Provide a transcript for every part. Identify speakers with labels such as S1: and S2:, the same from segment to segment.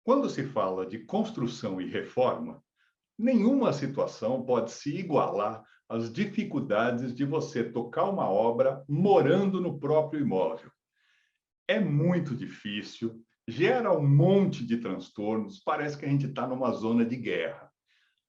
S1: Quando se fala de construção e reforma, nenhuma situação pode se igualar às dificuldades de você tocar uma obra morando no próprio imóvel. É muito difícil, gera um monte de transtornos, parece que a gente está numa zona de guerra.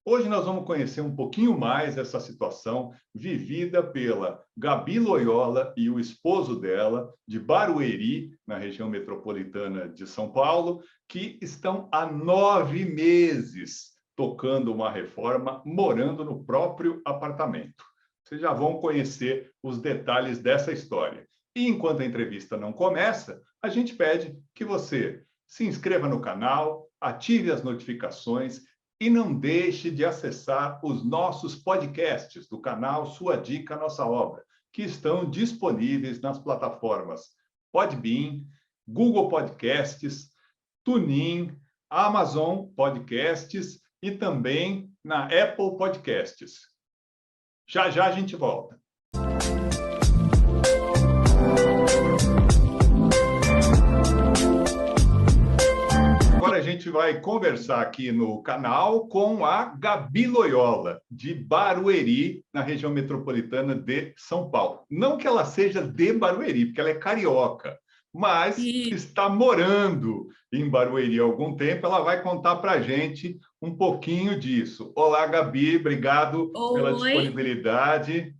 S1: Hoje nós vamos conhecer um pouquinho mais essa situação vivida pela Gabi Loyola e o esposo dela, de Barueri, na região metropolitana de São Paulo, que estão há 9 meses tocando uma reforma, morando no próprio apartamento. Vocês já vão conhecer os detalhes dessa história. E enquanto a entrevista não começa, a gente pede que você se inscreva no canal, ative as notificações e não deixe de acessar os nossos podcasts do canal Sua Dica, Nossa Obra, que estão disponíveis nas plataformas Podbean, Google Podcasts, TuneIn, Amazon Podcasts e também na Apple Podcasts. Já já a gente volta. Agora a gente vai conversar aqui no canal com a Gabi Loyola, de Barueri, na região metropolitana de São Paulo. Não que ela seja de Barueri, porque ela é carioca, mas está morando em Barueri há algum tempo. Ela vai contar para a gente um pouquinho disso. Olá, Gabi, obrigado pela disponibilidade.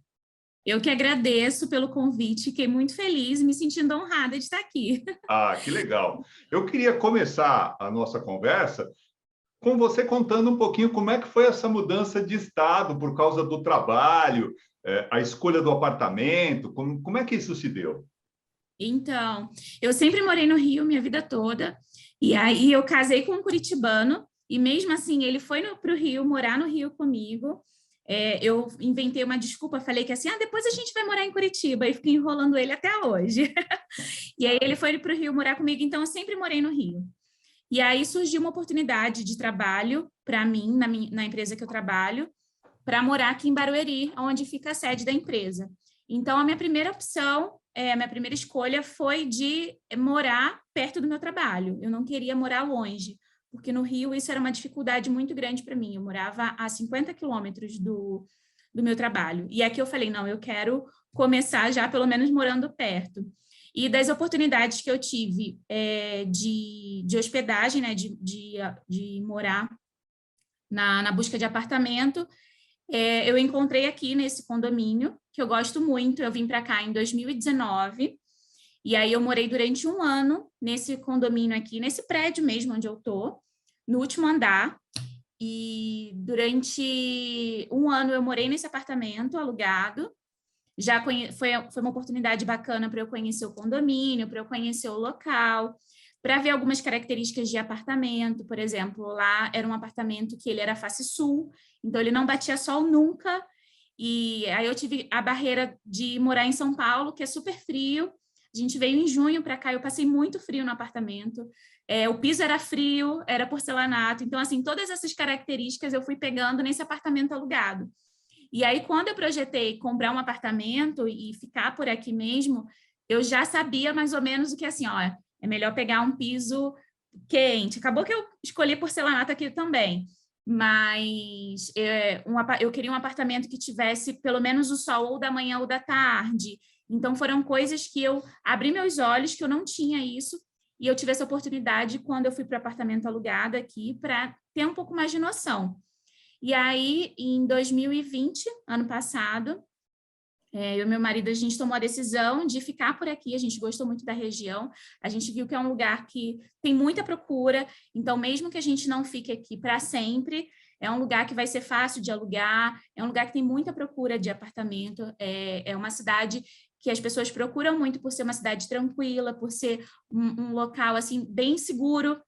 S2: Eu que agradeço pelo convite, fiquei muito feliz e me sentindo honrada de estar aqui.
S1: Ah, que legal. Eu queria começar a nossa conversa com você contando um pouquinho como é que foi essa mudança de estado por causa do trabalho, a escolha do apartamento, como é que isso se deu?
S2: Então, eu sempre morei no Rio minha vida toda, e aí eu casei com um curitibano, e mesmo assim ele foi para o Rio, morar no Rio comigo. Eu inventei uma desculpa, falei que assim, depois a gente vai morar em Curitiba, e fiquei enrolando ele até hoje. E aí ele foi para o Rio morar comigo, então eu sempre morei no Rio. E aí surgiu uma oportunidade de trabalho para mim, na empresa que eu trabalho, para morar aqui em Barueri, onde fica a sede da empresa. Então, a minha primeira opção, a minha primeira escolha foi de morar perto do meu trabalho. Eu não queria morar longe, porque no Rio isso era uma dificuldade muito grande para mim. Eu morava a 50 quilômetros do meu trabalho. E aqui eu falei, não, eu quero começar já pelo menos morando perto. E das oportunidades que eu tive de hospedagem, né, de morar na busca de apartamento, eu encontrei aqui nesse condomínio, que eu gosto muito. Eu vim para cá em 2019, e aí eu morei durante um ano nesse condomínio aqui, nesse prédio mesmo onde eu tô, no último andar. E durante um ano eu morei nesse apartamento alugado. Foi uma oportunidade bacana para eu conhecer o condomínio, para eu conhecer o local, para ver algumas características de apartamento. Por exemplo, lá era um apartamento que ele era face sul, então ele não batia sol nunca. E aí eu tive a barreira de morar em São Paulo, que é super frio. A gente veio em junho para cá, eu passei muito frio no apartamento. O piso era frio, era porcelanato. Então, assim, todas essas características eu fui pegando nesse apartamento alugado. E aí, quando eu projetei comprar um apartamento e ficar por aqui mesmo, eu já sabia mais ou menos o que, assim, ó, é melhor pegar um piso quente. Acabou que eu escolhi porcelanato aqui também, mas eu queria um apartamento que tivesse pelo menos o sol ou da manhã ou da tarde. Então, foram coisas que eu abri meus olhos, que eu não tinha isso, e eu tive essa oportunidade quando eu fui para o apartamento alugado aqui, para ter um pouco mais de noção. E aí, em 2020, ano passado, eu e meu marido, a gente tomou a decisão de ficar por aqui. A gente gostou muito da região, a gente viu que é um lugar que tem muita procura, então mesmo que a gente não fique aqui para sempre, é um lugar que vai ser fácil de alugar, é um lugar que tem muita procura de apartamento, é uma cidade que as pessoas procuram muito por ser uma cidade tranquila, por ser um local assim bem seguro.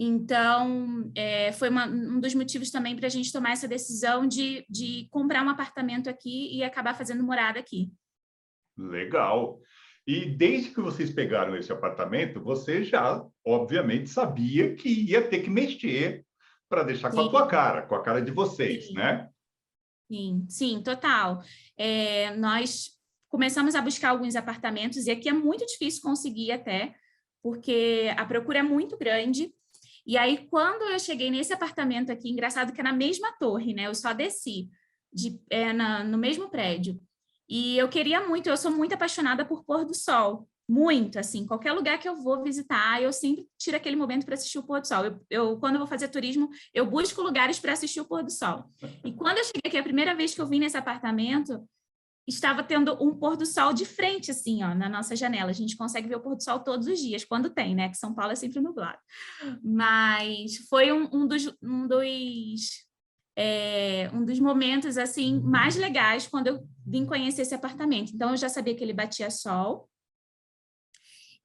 S2: Então, foi um dos motivos também para a gente tomar essa decisão de comprar um apartamento aqui e acabar fazendo morada aqui.
S1: Legal. E desde que vocês pegaram esse apartamento, você já, obviamente, sabia que ia ter que mexer para deixar com a tua
S2: Sim,
S1: cara, com a cara de vocês,
S2: sim,
S1: né?
S2: sim, total. Nós começamos a buscar alguns apartamentos e aqui é muito difícil conseguir até, porque a procura é muito grande. E aí, quando eu cheguei nesse apartamento aqui, engraçado que é na mesma torre, né? Eu só desci no mesmo prédio. E eu queria muito, eu sou muito apaixonada por pôr do sol. Muito, assim, qualquer lugar que eu vou visitar, eu sempre tiro aquele momento para assistir o pôr do sol. Quando eu vou fazer turismo, eu busco lugares para assistir o pôr do sol. E quando eu cheguei aqui, a primeira vez que eu vim nesse apartamento, estava tendo um pôr do sol de frente, assim, ó, na nossa janela. A gente consegue ver o pôr do sol todos os dias, quando tem, né? Que São Paulo é sempre nublado. Mas foi um dos momentos, assim, mais legais quando eu vim conhecer esse apartamento. Então, eu já sabia que ele batia sol.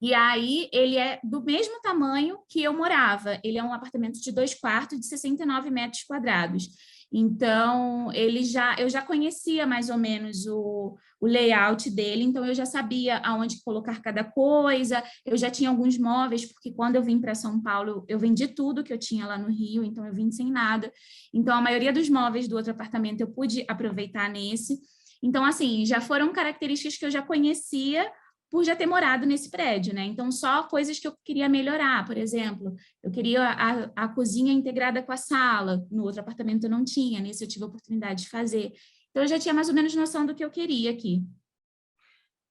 S2: E aí, ele é do mesmo tamanho que eu morava. Ele é um apartamento de 2 quartos, de 69 metros quadrados. Então, eu já conhecia mais ou menos o layout dele, então eu já sabia aonde colocar cada coisa, eu já tinha alguns móveis, porque quando eu vim para São Paulo, eu vendi tudo que eu tinha lá no Rio, então eu vim sem nada. Então, a maioria dos móveis do outro apartamento eu pude aproveitar nesse. Então, assim, já foram características que eu já conhecia, por já ter morado nesse prédio, né? Então, só coisas que eu queria melhorar, por exemplo, eu queria a cozinha integrada com a sala, no outro apartamento eu não tinha, nesse eu tive a oportunidade de fazer. Então, eu já tinha mais ou menos noção do que eu queria aqui.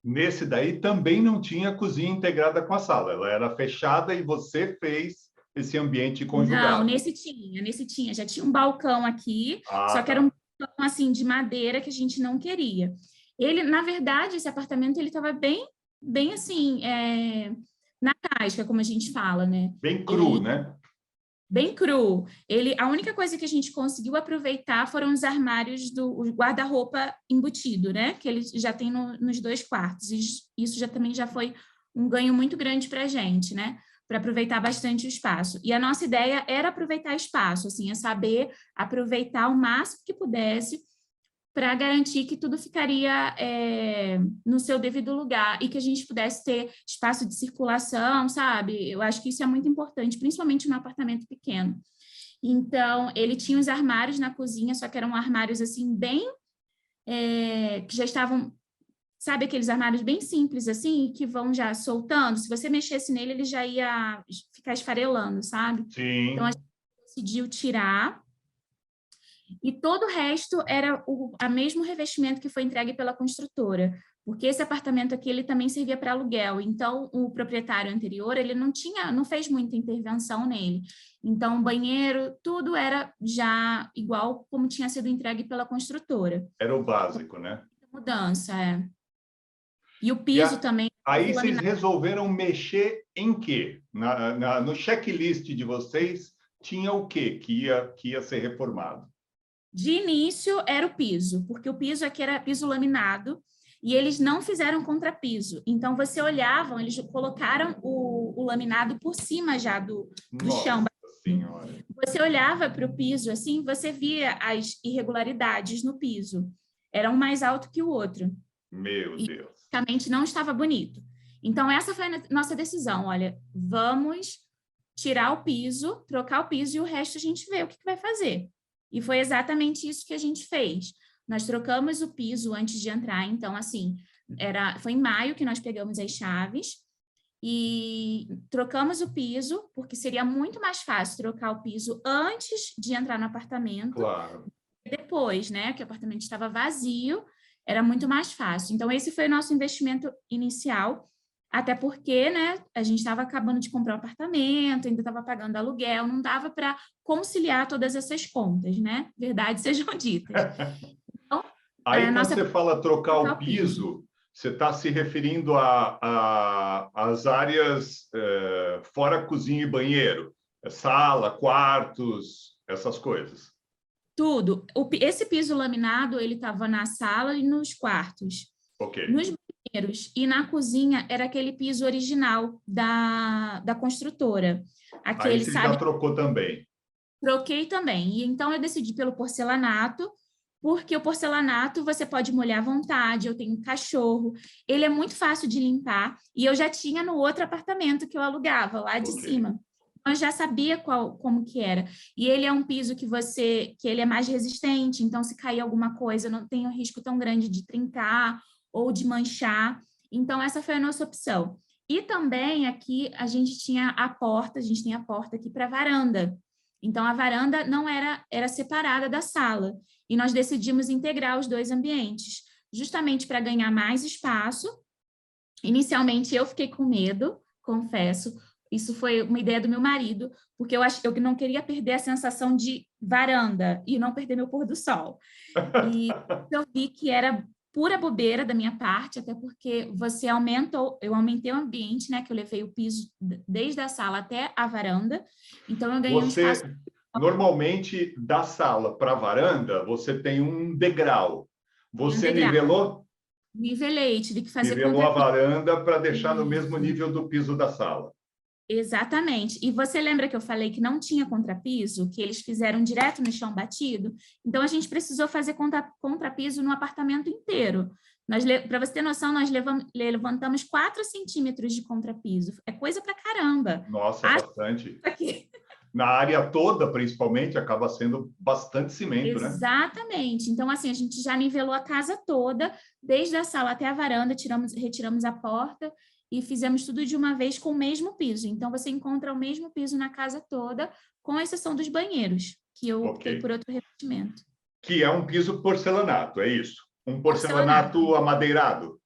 S1: Nesse daí também não tinha cozinha integrada com a sala, ela era fechada e você fez esse ambiente
S2: Não,
S1: conjugado.
S2: nesse tinha, já tinha um balcão aqui,
S1: Ah,
S2: só que era um
S1: tá.
S2: balcão, assim, de madeira que a gente não queria. Ele, na verdade, esse apartamento, ele estava bem assim, na casca, como a gente fala, né?
S1: Bem cru,
S2: Ele
S1: né?
S2: bem cru. A única coisa que a gente conseguiu aproveitar foram os armários o guarda-roupa embutido, né? Que ele já tem nos 2 quartos. Isso também já foi um ganho muito grande para a gente, né? Para aproveitar bastante o espaço. E a nossa ideia era aproveitar espaço, assim, é saber aproveitar o máximo que pudesse para garantir que tudo ficaria no seu devido lugar e que a gente pudesse ter espaço de circulação, sabe? Eu acho que isso é muito importante, principalmente no apartamento pequeno. Então, ele tinha os armários na cozinha, só que eram armários, assim, bem... que já estavam... Sabe aqueles armários bem simples, assim, que vão já soltando? Se você mexesse nele, ele já ia ficar esfarelando, sabe? Então, a
S1: Sim.
S2: gente decidiu tirar. E todo o resto era a mesmo revestimento que foi entregue pela construtora, porque esse apartamento aqui ele também servia para aluguel, então o proprietário anterior ele não fez muita intervenção nele. Então o banheiro, tudo era já igual como tinha sido entregue pela construtora.
S1: Era o básico, né?
S2: Mudança, é. E o
S1: E
S2: piso também, piso
S1: aí vocês
S2: laminado.
S1: resolveram mexer em quê? No checklist de vocês tinha o quê que ia ser reformado?
S2: De início era o piso, porque o piso aqui era piso laminado e eles não fizeram contrapiso. Então você olhava, eles colocaram o laminado por cima já do chão.
S1: Nossa Senhora.
S2: Você olhava para o piso assim, você via as irregularidades no piso. Era um mais alto que o outro.
S1: Meu
S2: E
S1: Deus.
S2: realmente não estava bonito. Então essa foi a nossa decisão. Olha, vamos tirar o piso, trocar o piso e o resto a gente vê o que vai fazer. E foi exatamente isso que a gente fez. Nós trocamos o piso antes de entrar, então, assim, foi em maio que nós pegamos as chaves e trocamos o piso, porque seria muito mais fácil trocar o piso antes de entrar no apartamento,
S1: Claro.
S2: depois, né, que o apartamento estava vazio, era muito mais fácil. Então, esse foi o nosso investimento inicial, até porque, né, a gente estava acabando de comprar um apartamento, ainda estava pagando aluguel, não dava para conciliar todas essas contas, né? Verdade sejam ditas. Então,
S1: Aí,
S2: a
S1: quando
S2: nossa
S1: você fala trocar
S2: trocar
S1: o
S2: o piso.
S1: piso, você está se referindo às áreas fora cozinha e banheiro, sala, quartos, essas coisas.
S2: Tudo. Esse piso laminado, ele estava na sala e nos quartos.
S1: Ok.
S2: Nos banheiros e na cozinha era aquele piso original da construtora.
S1: Aí
S2: Aquele,
S1: você já
S2: sabe?
S1: trocou também.
S2: Troquei também. E então eu decidi pelo porcelanato, porque o porcelanato você pode molhar à vontade, eu tenho um cachorro, ele é muito fácil de limpar, e eu já tinha no outro apartamento que eu alugava, lá de
S1: Ok.
S2: cima. Eu já sabia como que era. E ele é um piso que ele é mais resistente, então se cair alguma coisa, não tem um risco tão grande de trincar ou de manchar. Então essa foi a nossa opção. E também aqui a gente tem a porta aqui para a varanda. Então, a varanda não era separada da sala. E nós decidimos integrar os dois ambientes, justamente para ganhar mais espaço. Inicialmente, eu fiquei com medo, confesso. Isso foi uma ideia do meu marido, porque eu não queria perder a sensação de varanda e não perder meu pôr do sol. E eu vi que era pura bobeira da minha parte, até porque eu aumentei o ambiente, né? Que eu levei o piso desde a sala até a varanda. Então, eu ganhei um espaço.
S1: Normalmente, da sala para a varanda, você tem um degrau. Você
S2: degrau.
S1: nivelou?
S2: Nivelei, tive que fazer
S1: nivelou a varanda para deixar no mesmo nível do piso da sala.
S2: Exatamente. E você lembra que eu falei que não tinha contrapiso, que eles fizeram direto no chão batido? Então, a gente precisou fazer contrapiso no apartamento inteiro. Para você ter noção, nós levantamos 4 centímetros de contrapiso. É coisa pra caramba.
S1: Nossa, bastante. Na área toda, principalmente, acaba sendo bastante cimento, né?
S2: Exatamente. Então, assim, a gente já nivelou a casa toda, desde a sala até a varanda, retiramos a porta e fizemos tudo de uma vez com o mesmo piso. Então, você encontra o mesmo piso na casa toda, com exceção dos banheiros, que eu optei por outro revestimento.
S1: Que é um piso porcelanato, é isso? Um porcelanato amadeirado?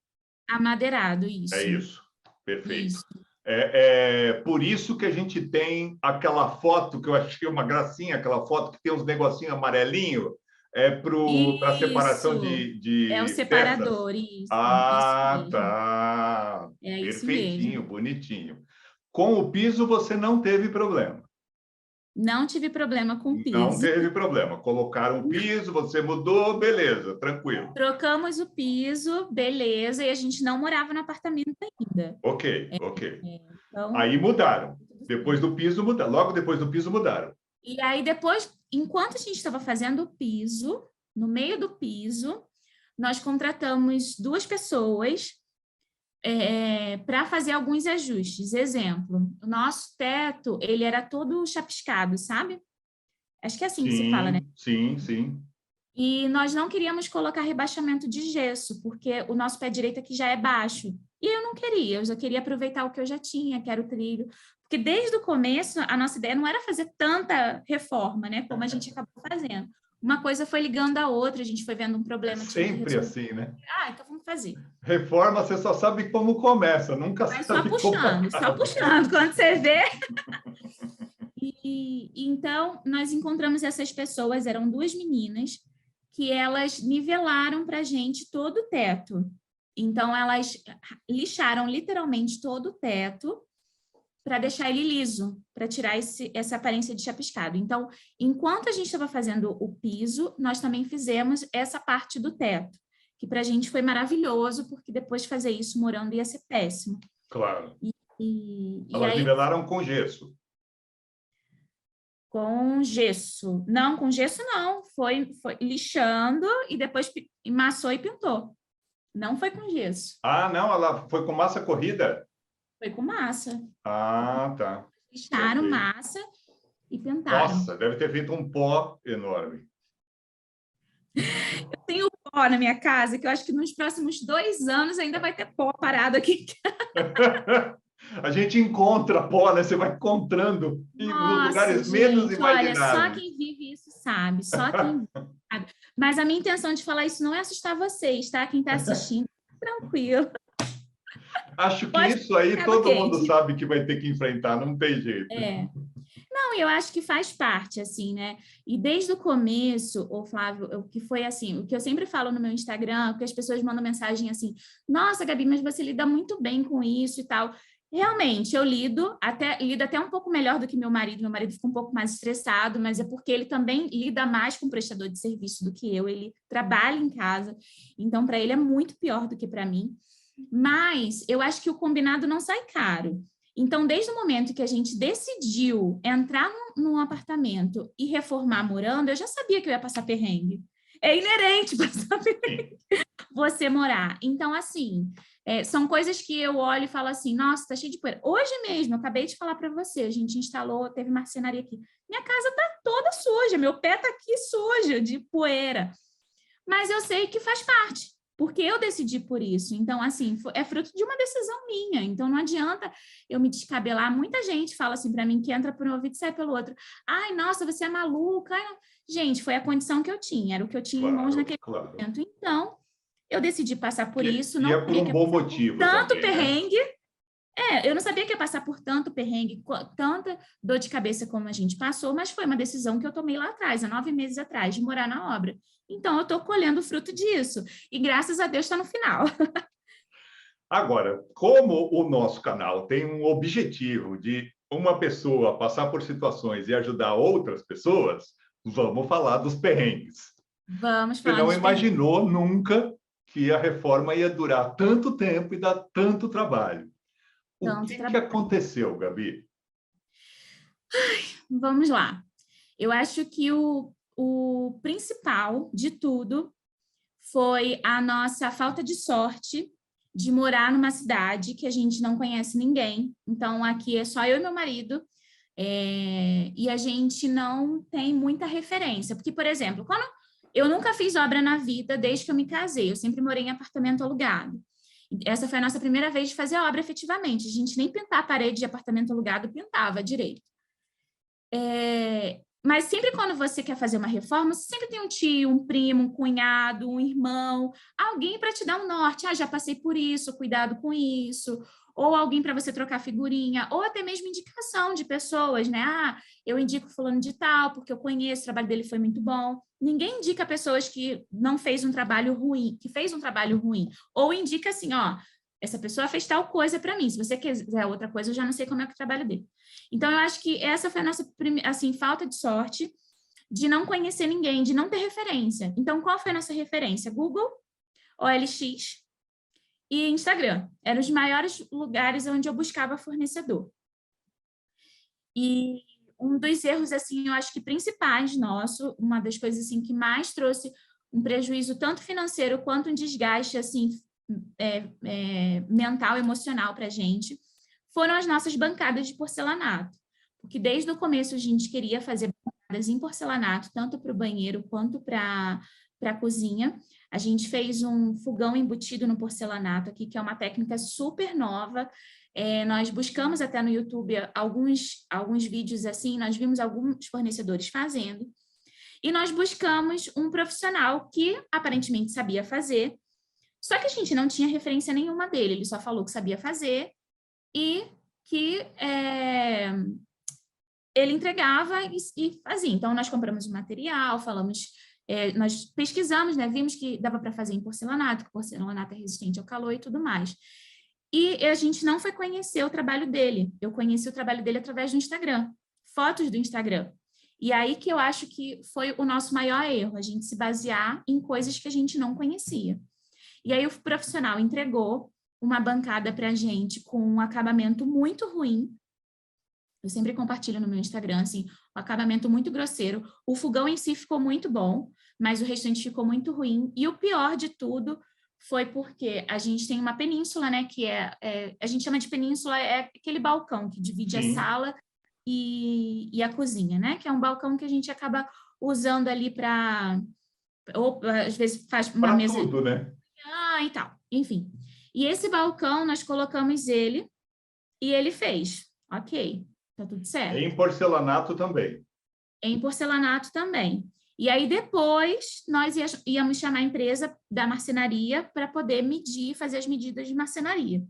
S2: Amadeirado, isso.
S1: É isso, perfeito.
S2: Isso.
S1: É por isso que a gente tem aquela foto, que eu achei uma gracinha, aquela foto que tem uns negocinhos amarelinhos, para separação de
S2: é o separador,
S1: peças.
S2: Isso.
S1: Ah, tá.
S2: É
S1: perfeitinho,
S2: isso mesmo.
S1: Bonitinho. Com o piso, você não teve problema?
S2: Não tive problema com o piso.
S1: Não teve problema. Colocaram o piso, você mudou, beleza, tranquilo.
S2: Trocamos o piso, beleza, e a gente não morava no apartamento ainda.
S1: Ok.
S2: Então,
S1: aí mudaram. Depois do piso, mudaram. Logo depois do piso, mudaram.
S2: E aí, depois, enquanto a gente estava fazendo o piso, no meio do piso, nós contratamos 2 pessoas para fazer alguns ajustes. Exemplo, o nosso teto, ele era todo chapiscado, sabe? Acho que é assim que se fala, né?
S1: Sim.
S2: E nós não queríamos colocar rebaixamento de gesso, porque o nosso pé direito aqui já é baixo. E eu não queria, eu já queria aproveitar o que eu já tinha, que era o trilho. Porque desde o começo, a nossa ideia não era fazer tanta reforma, né? Como a gente acabou fazendo. Uma coisa foi ligando a outra, a gente foi vendo um problema.
S1: Sempre assim, né?
S2: Então vamos fazer.
S1: Reforma, você só sabe como começa, nunca
S2: Vai
S1: sabe
S2: só puxando,
S1: como
S2: só puxando. Quando você vê... Então, nós encontramos essas pessoas, eram 2 meninas, que elas nivelaram para a gente todo o teto. Então, elas lixaram literalmente todo o teto para deixar ele liso, para tirar essa aparência de chapiscado. Então, enquanto a gente estava fazendo o piso, nós também fizemos essa parte do teto, que para a gente foi maravilhoso, porque depois de fazer isso morando ia ser péssimo.
S1: Claro.
S2: E
S1: elas
S2: aí,
S1: nivelaram com gesso.
S2: Com gesso. Não, com gesso não. Foi lixando e depois massou e pintou. Não foi com gesso.
S1: Ah, não, ela foi com massa corrida?
S2: Foi com massa.
S1: Ah, tá.
S2: Lixaram massa e pintaram.
S1: Nossa, deve ter feito um pó enorme.
S2: Eu tenho pó na minha casa, que eu acho que nos próximos 2 anos ainda vai ter pó parado aqui.
S1: A gente encontra pó, né? Você vai encontrando em lugares menos imaginados.
S2: Olha, só quem vive isso sabe, só quem vive sabe. Mas a minha intenção de falar isso não é assustar vocês, tá? Quem está assistindo, tranquilo.
S1: Acho que isso aí todo mundo sabe que vai ter que enfrentar, não tem jeito.
S2: Não, eu acho que faz parte, assim, né? E desde o começo, ô Flávio, o que foi assim, o que eu sempre falo no meu Instagram, porque as pessoas mandam mensagem assim, nossa, Gabi, mas você lida muito bem com isso e tal. Realmente, eu lido até um pouco melhor do que meu marido fica um pouco mais estressado, mas é porque ele também lida mais com o prestador de serviço do que eu, ele trabalha em casa, então para ele é muito pior do que para mim, mas eu acho que o combinado não sai caro. Então, desde o momento que a gente decidiu entrar num apartamento e reformar morando, eu já sabia que eu ia passar perrengue. É inerente passar perrengue você morar. Então, assim, são coisas que eu olho e falo assim, nossa, tá cheio de poeira. Hoje mesmo, eu acabei de falar para você, a gente instalou, teve marcenaria aqui. Minha casa tá toda suja, meu pé tá aqui sujo de poeira. Mas eu sei que faz parte. porque eu decidi por isso. Então, assim, é fruto de uma decisão minha. Então, não adianta eu me descabelar. Muita gente fala assim para mim que entra por um ouvido e sai pelo outro. Ai, nossa, você é maluca. Ai, não. Gente, foi a condição que eu tinha, era o que eu tinha em mãos
S1: Claro,
S2: naquele
S1: claro.
S2: momento. Então, eu decidi passar por isso,
S1: E
S2: não
S1: é por
S2: sabia
S1: um
S2: que ia
S1: bom
S2: passar por
S1: motivo
S2: tanto
S1: também, né?
S2: perrengue. Eu não sabia que ia passar por tanto perrengue, tanta dor de cabeça como a gente passou, mas foi uma decisão que eu tomei lá atrás, há 9 meses atrás, de morar na obra. Então, eu estou colhendo o fruto disso. E graças a Deus está no final.
S1: Agora, como o nosso canal tem um objetivo de uma pessoa passar por situações e ajudar outras pessoas, vamos falar dos perrengues.
S2: Vamos
S1: Você
S2: falar
S1: não
S2: dos perrengues.
S1: imaginou nunca que a reforma ia durar tanto tempo e dar tanto trabalho. O
S2: Tanto
S1: que
S2: trabalho.
S1: aconteceu, Gabi?
S2: Vamos lá. Eu acho que o principal de tudo foi a nossa falta de sorte de morar numa cidade que a gente não conhece ninguém. Então, aqui é só eu e meu marido, e a gente não tem muita referência. Porque, por exemplo, quando eu nunca fiz obra na vida desde que eu me casei, eu sempre morei em apartamento alugado. Essa foi a nossa primeira vez de fazer obra efetivamente. A gente nem pintar a parede de apartamento alugado pintava direito. Mas sempre quando você quer fazer uma reforma, você sempre tem um tio, um primo, um cunhado, um irmão, alguém para te dar um norte. Ah, já passei por isso, cuidado com isso. Ou alguém para você trocar figurinha, ou até mesmo indicação de pessoas, né? Ah, eu indico fulano de tal, porque eu conheço, o trabalho dele foi muito bom. Ninguém indica pessoas que não fez um trabalho ruim, que fez um trabalho ruim. Ou indica assim, ó, essa pessoa fez tal coisa para mim. Se você quiser outra coisa, eu já não sei como é que é o trabalho dele. Então, eu acho que essa foi a nossa assim, falta de sorte de não conhecer ninguém, de não ter referência. Então, qual foi a nossa referência? Google, OLX e Instagram. Eram os maiores lugares onde eu buscava fornecedor. E um dos erros, assim, eu acho que principais nosso, uma das coisas assim que mais trouxe um prejuízo tanto financeiro quanto um desgaste assim mental, emocional para a gente, foram as nossas bancadas de porcelanato. Porque desde o começo a gente queria fazer bancadas em porcelanato, tanto para o banheiro quanto para a cozinha. A gente fez um fogão embutido no porcelanato aqui, que é uma técnica super nova. Nós buscamos até no YouTube alguns vídeos assim, nós vimos alguns fornecedores fazendo, e nós buscamos um profissional que aparentemente sabia fazer, só que a gente não tinha referência nenhuma dele, ele só falou que sabia fazer e que ele entregava e fazia. Então, nós compramos o material, nós pesquisamos, né, vimos que dava para fazer em porcelanato, que porcelanato é resistente ao calor e tudo mais. E a gente não foi conhecer o trabalho dele. Eu conheci o trabalho dele através do Instagram, fotos do Instagram. E aí que eu acho que foi o nosso maior erro, a gente se basear em coisas que a gente não conhecia. E aí o profissional entregou uma bancada para a gente com um acabamento muito ruim. Eu sempre compartilho no meu Instagram, assim, um acabamento muito grosseiro. O fogão em si ficou muito bom, mas o restante ficou muito ruim. E o pior de tudo foi porque a gente tem uma península, né, que a gente chama de península, é aquele balcão que divide a
S1: Sim,
S2: sala e a cozinha, né, que é um balcão que a gente acaba usando ali para, ou às vezes faz uma
S1: para
S2: mesa
S1: tudo, né?
S2: e tal, enfim. E esse balcão, nós colocamos ele e ele fez. Ok, tá tudo certo.
S1: Em porcelanato também.
S2: Em porcelanato também. E aí depois nós íamos chamar a empresa da marcenaria para poder medir, fazer as medidas de marcenaria.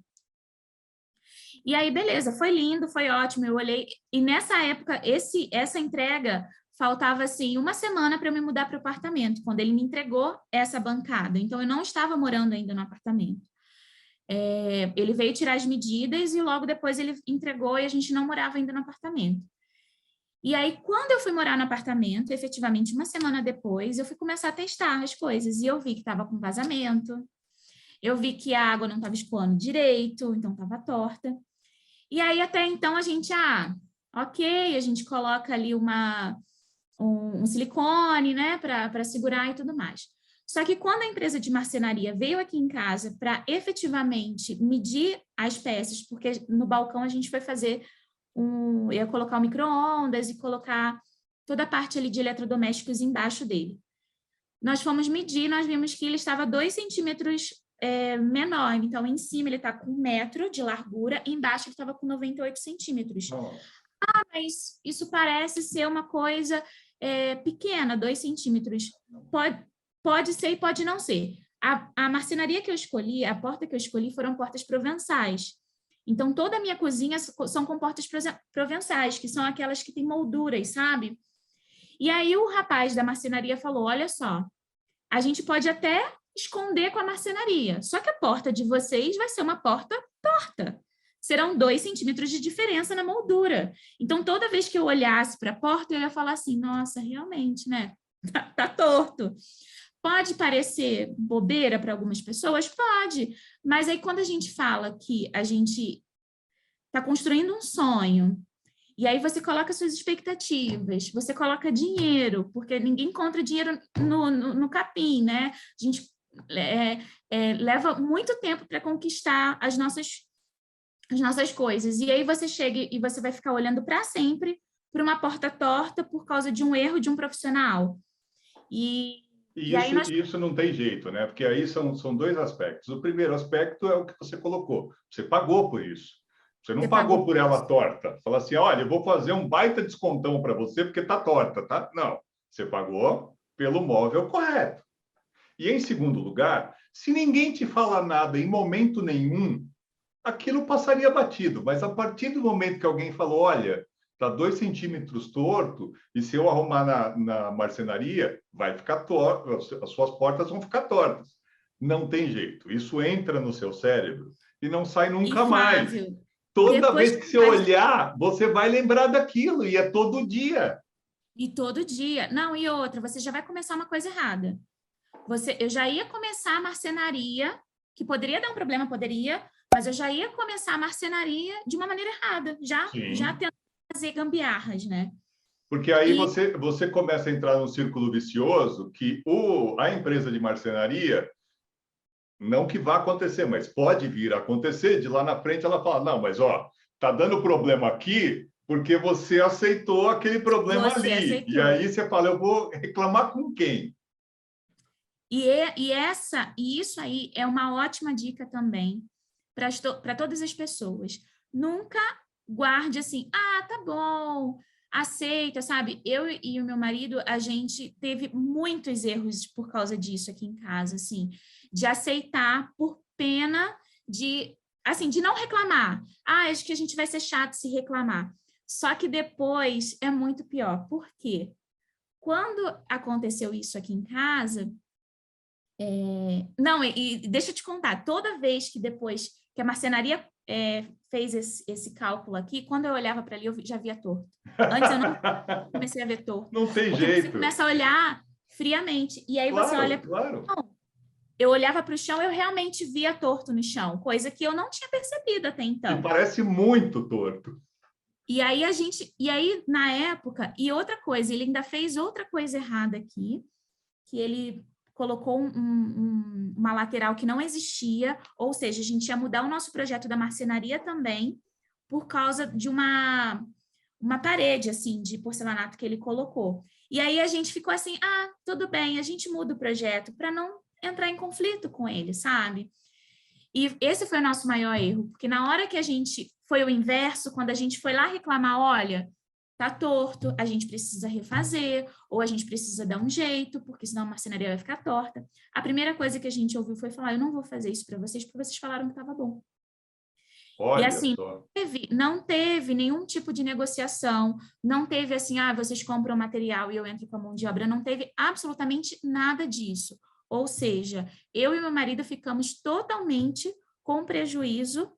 S2: E aí, beleza, foi lindo, foi ótimo, eu olhei. E nessa época, essa entrega, faltava assim uma semana para eu me mudar para o apartamento, quando ele me entregou essa bancada. Então, eu não estava morando ainda no apartamento. Ele veio tirar as medidas e logo depois ele entregou e a gente não morava ainda no apartamento. E aí, quando eu fui morar no apartamento, efetivamente uma semana depois, eu fui começar a testar as coisas e eu vi que estava com vazamento, eu vi que a água não estava escoando direito, então estava torta. E aí, até então, a gente, ok, a gente coloca ali um silicone, né, para segurar e tudo mais. Só que quando a empresa de marcenaria veio aqui em casa para efetivamente medir as peças, porque no balcão a gente foi fazer ia colocar o micro-ondas e colocar toda a parte ali de eletrodomésticos embaixo dele. nós fomos medir, nós vimos que ele estava 2 centímetros menor. Então, em cima ele está com 1 metro de largura, embaixo ele estava com 98 centímetros.
S1: Nossa.
S2: Mas isso parece ser uma coisa pequena, 2 centímetros. Pode ser e pode não ser. A marcenaria que eu escolhi, a porta que eu escolhi foram portas provençais. Então, toda a minha cozinha são com portas provençais, que são aquelas que têm molduras, sabe? E aí o rapaz da marcenaria falou, olha só, a gente pode até esconder com a marcenaria, só que a porta de vocês vai ser uma porta torta. Serão 2 centímetros de diferença na moldura. Então, toda vez que eu olhasse para a porta, eu ia falar assim, nossa, realmente, né? Tá torto. Pode parecer bobeira para algumas pessoas? Pode. Mas aí, quando a gente fala que a gente está construindo um sonho, e aí você coloca suas expectativas, você coloca dinheiro, porque ninguém encontra dinheiro no capim, né? A gente leva muito tempo para conquistar as nossas coisas. E aí você chega e você vai ficar olhando para sempre para uma porta torta por causa de um erro de um profissional. E aí
S1: isso não tem jeito, né? Porque aí são 2 aspectos. O primeiro aspecto é o que você colocou. Você pagou por isso. Você não pagou por ela torta. Fala assim, olha, eu vou fazer um baita descontão para você porque tá torta, tá? Não. Você pagou pelo móvel correto. E, em segundo lugar, se ninguém te fala nada em momento nenhum, aquilo passaria batido. Mas a partir do momento que alguém falou, olha, está 2 centímetros torto, e se eu arrumar na marcenaria, vai ficar torto, as suas portas vão ficar tortas. Não tem jeito. Isso entra no seu cérebro e não sai nunca mais. Toda vez que você olhar, você vai lembrar daquilo, e é todo dia.
S2: E todo dia. Não, e outra, você já vai começar uma coisa errada. Eu já ia começar a marcenaria, que poderia dar um problema, poderia, mas eu já ia começar a marcenaria de uma maneira errada, já tentando fazer gambiarras, né?
S1: Porque aí você começa a entrar num círculo vicioso que a empresa de marcenaria, não que vá acontecer, mas pode vir a acontecer, de lá na frente ela fala, não, mas tá dando problema aqui porque você aceitou aquele problema ali. E aí você fala, eu vou reclamar com quem?
S2: E isso aí é uma ótima dica também para todas as pessoas. Nunca guarde assim, tá bom, aceita, sabe? Eu e o meu marido, a gente teve muitos erros por causa disso aqui em casa, assim, de aceitar por pena de não reclamar. Acho que a gente vai ser chato se reclamar. Só que depois é muito pior. Por quê? Quando aconteceu isso aqui em casa, não, e deixa eu te contar, toda vez que depois que a marcenaria fez esse cálculo aqui, quando eu olhava para ali, eu já via torto. Antes eu não comecei a ver torto.
S1: Não tem
S2: porque
S1: jeito.
S2: Você começa a olhar friamente, e aí você olha...
S1: Claro.
S2: Eu olhava para o chão, eu realmente via torto no chão, coisa que eu não tinha percebido até então.
S1: E parece muito torto.
S2: E aí na época, e outra coisa, ele ainda fez outra coisa errada aqui, que ele colocou uma lateral que não existia, ou seja, a gente ia mudar o nosso projeto da marcenaria também, por causa de uma parede, assim, de porcelanato que ele colocou. E aí a gente ficou assim, tudo bem, a gente muda o projeto, para não entrar em conflito com ele, sabe? E esse foi o nosso maior erro, porque na hora que a gente foi o inverso, quando a gente foi lá reclamar, olha, tá torto, a gente precisa refazer, ou a gente precisa dar um jeito, porque senão a marcenaria vai ficar torta. A primeira coisa que a gente ouviu foi falar, eu não vou fazer isso para vocês, porque vocês falaram que estava bom.
S1: Olha,
S2: e assim,
S1: só.
S2: não teve nenhum tipo de negociação, não teve assim, vocês compram o material e eu entro com a mão de obra, não teve absolutamente nada disso. Ou seja, eu e meu marido ficamos totalmente com prejuízo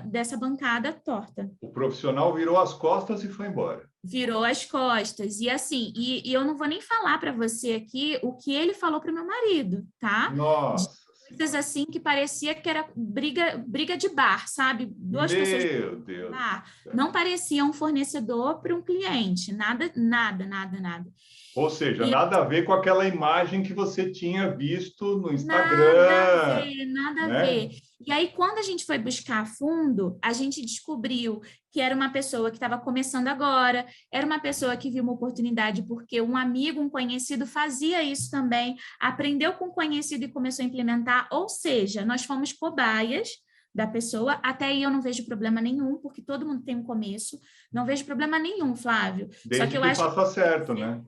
S2: dessa bancada torta.
S1: O profissional virou as costas e foi embora.
S2: Virou as costas. E assim, e eu não vou nem falar para você aqui o que ele falou para o meu marido, tá?
S1: Nossa.
S2: De coisas assim que parecia que era briga de bar, sabe? Duas pessoas.
S1: Meu Deus.
S2: Não parecia um fornecedor para um cliente, nada.
S1: Ou seja,
S2: E
S1: nada a ver com aquela imagem que você tinha visto no
S2: nada a
S1: Instagram,
S2: ver, nada a
S1: né?
S2: ver. E aí, quando a gente foi buscar a fundo, a gente descobriu que era uma pessoa que estava começando agora, era uma pessoa que viu uma oportunidade porque um amigo, um conhecido fazia isso também, aprendeu com o conhecido e começou a implementar, ou seja, nós fomos cobaias da pessoa, até aí eu não vejo problema nenhum, porque todo mundo tem um começo, não vejo problema nenhum, Flávio. Só que
S1: Desde
S2: eu
S1: que
S2: acho que
S1: faça certo, né?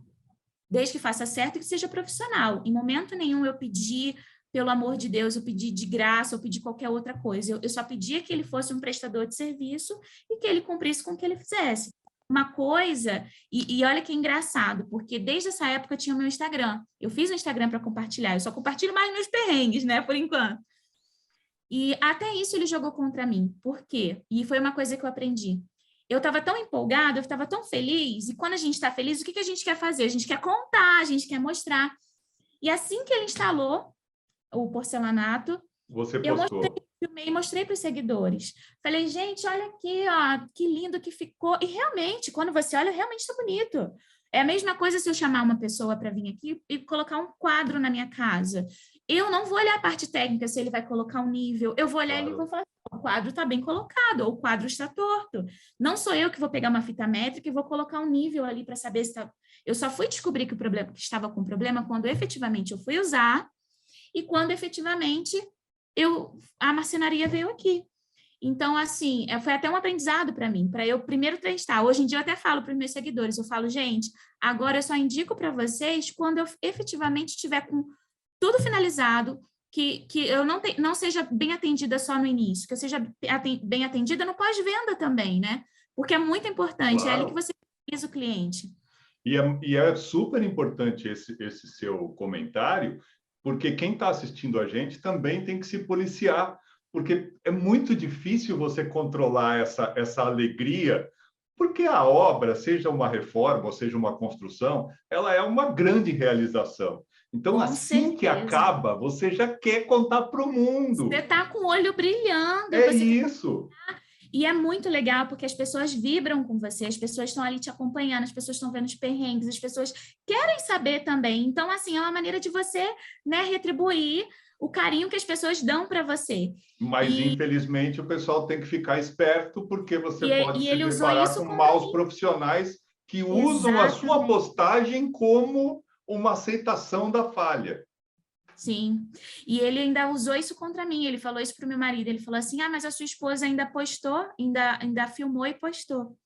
S2: desde que faça certo e que seja profissional. Em momento nenhum eu pedi, pelo amor de Deus, eu pedi de graça, eu pedi qualquer outra coisa. Eu só pedia que ele fosse um prestador de serviço e que ele cumprisse com o que ele fizesse. Uma coisa, e olha que engraçado, porque desde essa época eu tinha o meu Instagram. Eu fiz um Instagram para compartilhar, eu só compartilho mais meus perrengues, né, por enquanto. E até isso ele jogou contra mim. Por quê? E foi uma coisa que eu aprendi. Eu estava tão empolgada, eu estava tão feliz, e quando a gente está feliz, o que, que a gente quer fazer? A gente quer contar, a gente quer mostrar. E assim que ele instalou o porcelanato,
S1: Você
S2: eu mostrei,
S1: postou.
S2: filmei e mostrei para os seguidores. Falei, gente, olha aqui, ó, que lindo que ficou. E realmente, quando você olha, realmente está bonito. É a mesma coisa se eu chamar uma pessoa para vir aqui e colocar um quadro na minha casa. Eu não vou olhar a parte técnica, se ele vai colocar um nível. Eu vou olhar ele e vou
S1: Claro.
S2: falar, o quadro está bem colocado, ou o quadro está torto. Não sou eu que vou pegar uma fita métrica e vou colocar um nível ali para saber se está... Eu só fui descobrir que o problema que estava com problema quando efetivamente eu fui usar e quando efetivamente a marcenaria veio aqui. Então, assim, foi até um aprendizado para mim, para eu primeiro testar. Hoje em dia eu até falo para os meus seguidores, eu falo, gente, agora eu só indico para vocês quando eu efetivamente estiver com tudo finalizado, que eu não seja bem atendida só no início, que eu seja bem atendida no pós-venda também, né? Porque é muito importante, é ali que
S1: Claro.
S2: você fez o cliente.
S1: E é super importante esse seu comentário, porque quem está assistindo a gente também tem que se policiar, porque é muito difícil você controlar essa alegria, porque a obra, seja uma reforma ou seja uma construção, ela é uma grande realização. Então,
S2: Com
S1: assim que
S2: certeza.
S1: acaba, você já quer contar para o
S2: Você
S1: mundo.
S2: está com o olho brilhando,
S1: É
S2: você quer...
S1: isso.
S2: E é muito legal porque as pessoas vibram com você, as pessoas estão ali te acompanhando, as pessoas estão vendo os perrengues, as pessoas querem saber também. Então, assim, é uma maneira de você, né, retribuir o carinho que as pessoas dão para você.
S1: Mas,
S2: E,
S1: infelizmente, o pessoal tem que ficar esperto, porque você pode
S2: e
S1: se
S2: ele usou
S1: deparar
S2: isso
S1: com
S2: contra
S1: maus
S2: mim.
S1: profissionais que usam a sua
S2: Exatamente.
S1: postagem como uma aceitação da falha.
S2: Sim. E ele ainda usou isso contra mim. Ele falou isso para o meu marido. Ele falou assim: ah, mas a sua esposa ainda postou, ainda filmou e postou.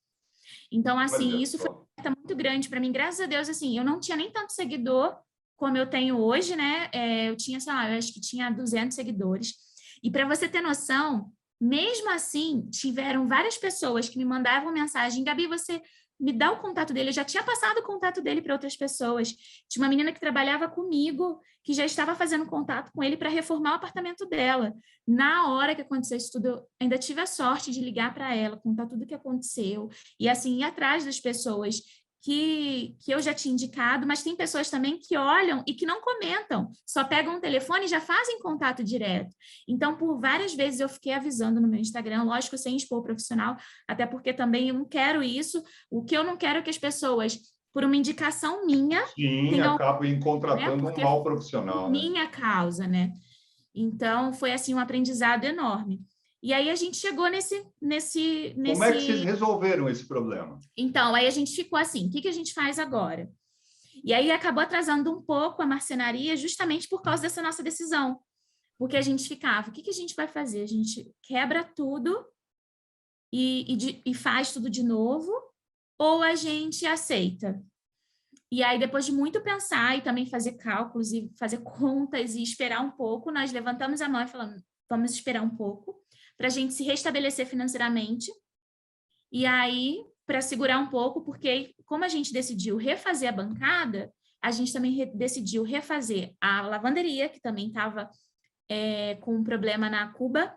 S2: Então, assim,
S1: Olha
S2: isso foi
S1: só.
S2: uma meta muito grande para mim. Graças a Deus, assim, eu não tinha nem tanto seguidor como eu tenho hoje, né? Eu tinha, sei lá, eu acho que tinha 200 seguidores. E para você ter noção, mesmo assim, tiveram várias pessoas que me mandavam mensagem: Gabi, você me dá o contato dele. Eu já tinha passado o contato dele para outras pessoas. Tinha uma menina que trabalhava comigo, que já estava fazendo contato com ele para reformar o apartamento dela. Na hora que aconteceu isso tudo, eu ainda tive a sorte de ligar para ela, contar tudo o que aconteceu, e assim, ir atrás das pessoas que eu já tinha indicado, mas tem pessoas também que olham e que não comentam, só pegam o telefone e já fazem contato direto. Então, por várias vezes eu fiquei avisando no meu Instagram, lógico, sem expor o profissional, até porque também eu não quero isso. O que eu não quero é que as pessoas, por uma indicação minha,
S1: Sim,
S2: tenham,
S1: acabo
S2: né,
S1: contratando um
S2: porque
S1: mau
S2: por
S1: profissional, né?
S2: minha causa, né? Então, foi assim um aprendizado enorme. E aí a gente chegou
S1: Como é que vocês
S2: nesse...
S1: resolveram esse problema?
S2: Então, aí a gente ficou assim, o que que a gente faz agora? E aí acabou atrasando um pouco a marcenaria justamente por causa dessa nossa decisão. Porque a gente ficava, o que que a gente vai fazer? A gente quebra tudo e faz tudo de novo, ou a gente aceita? E aí, depois de muito pensar e também fazer cálculos e fazer contas e esperar um pouco, nós levantamos a mão e falamos, vamos esperar um pouco para a gente se restabelecer financeiramente. E aí, para segurar um pouco, porque como a gente decidiu refazer a bancada, a gente também decidiu refazer a lavanderia, que também estava com um problema na cuba,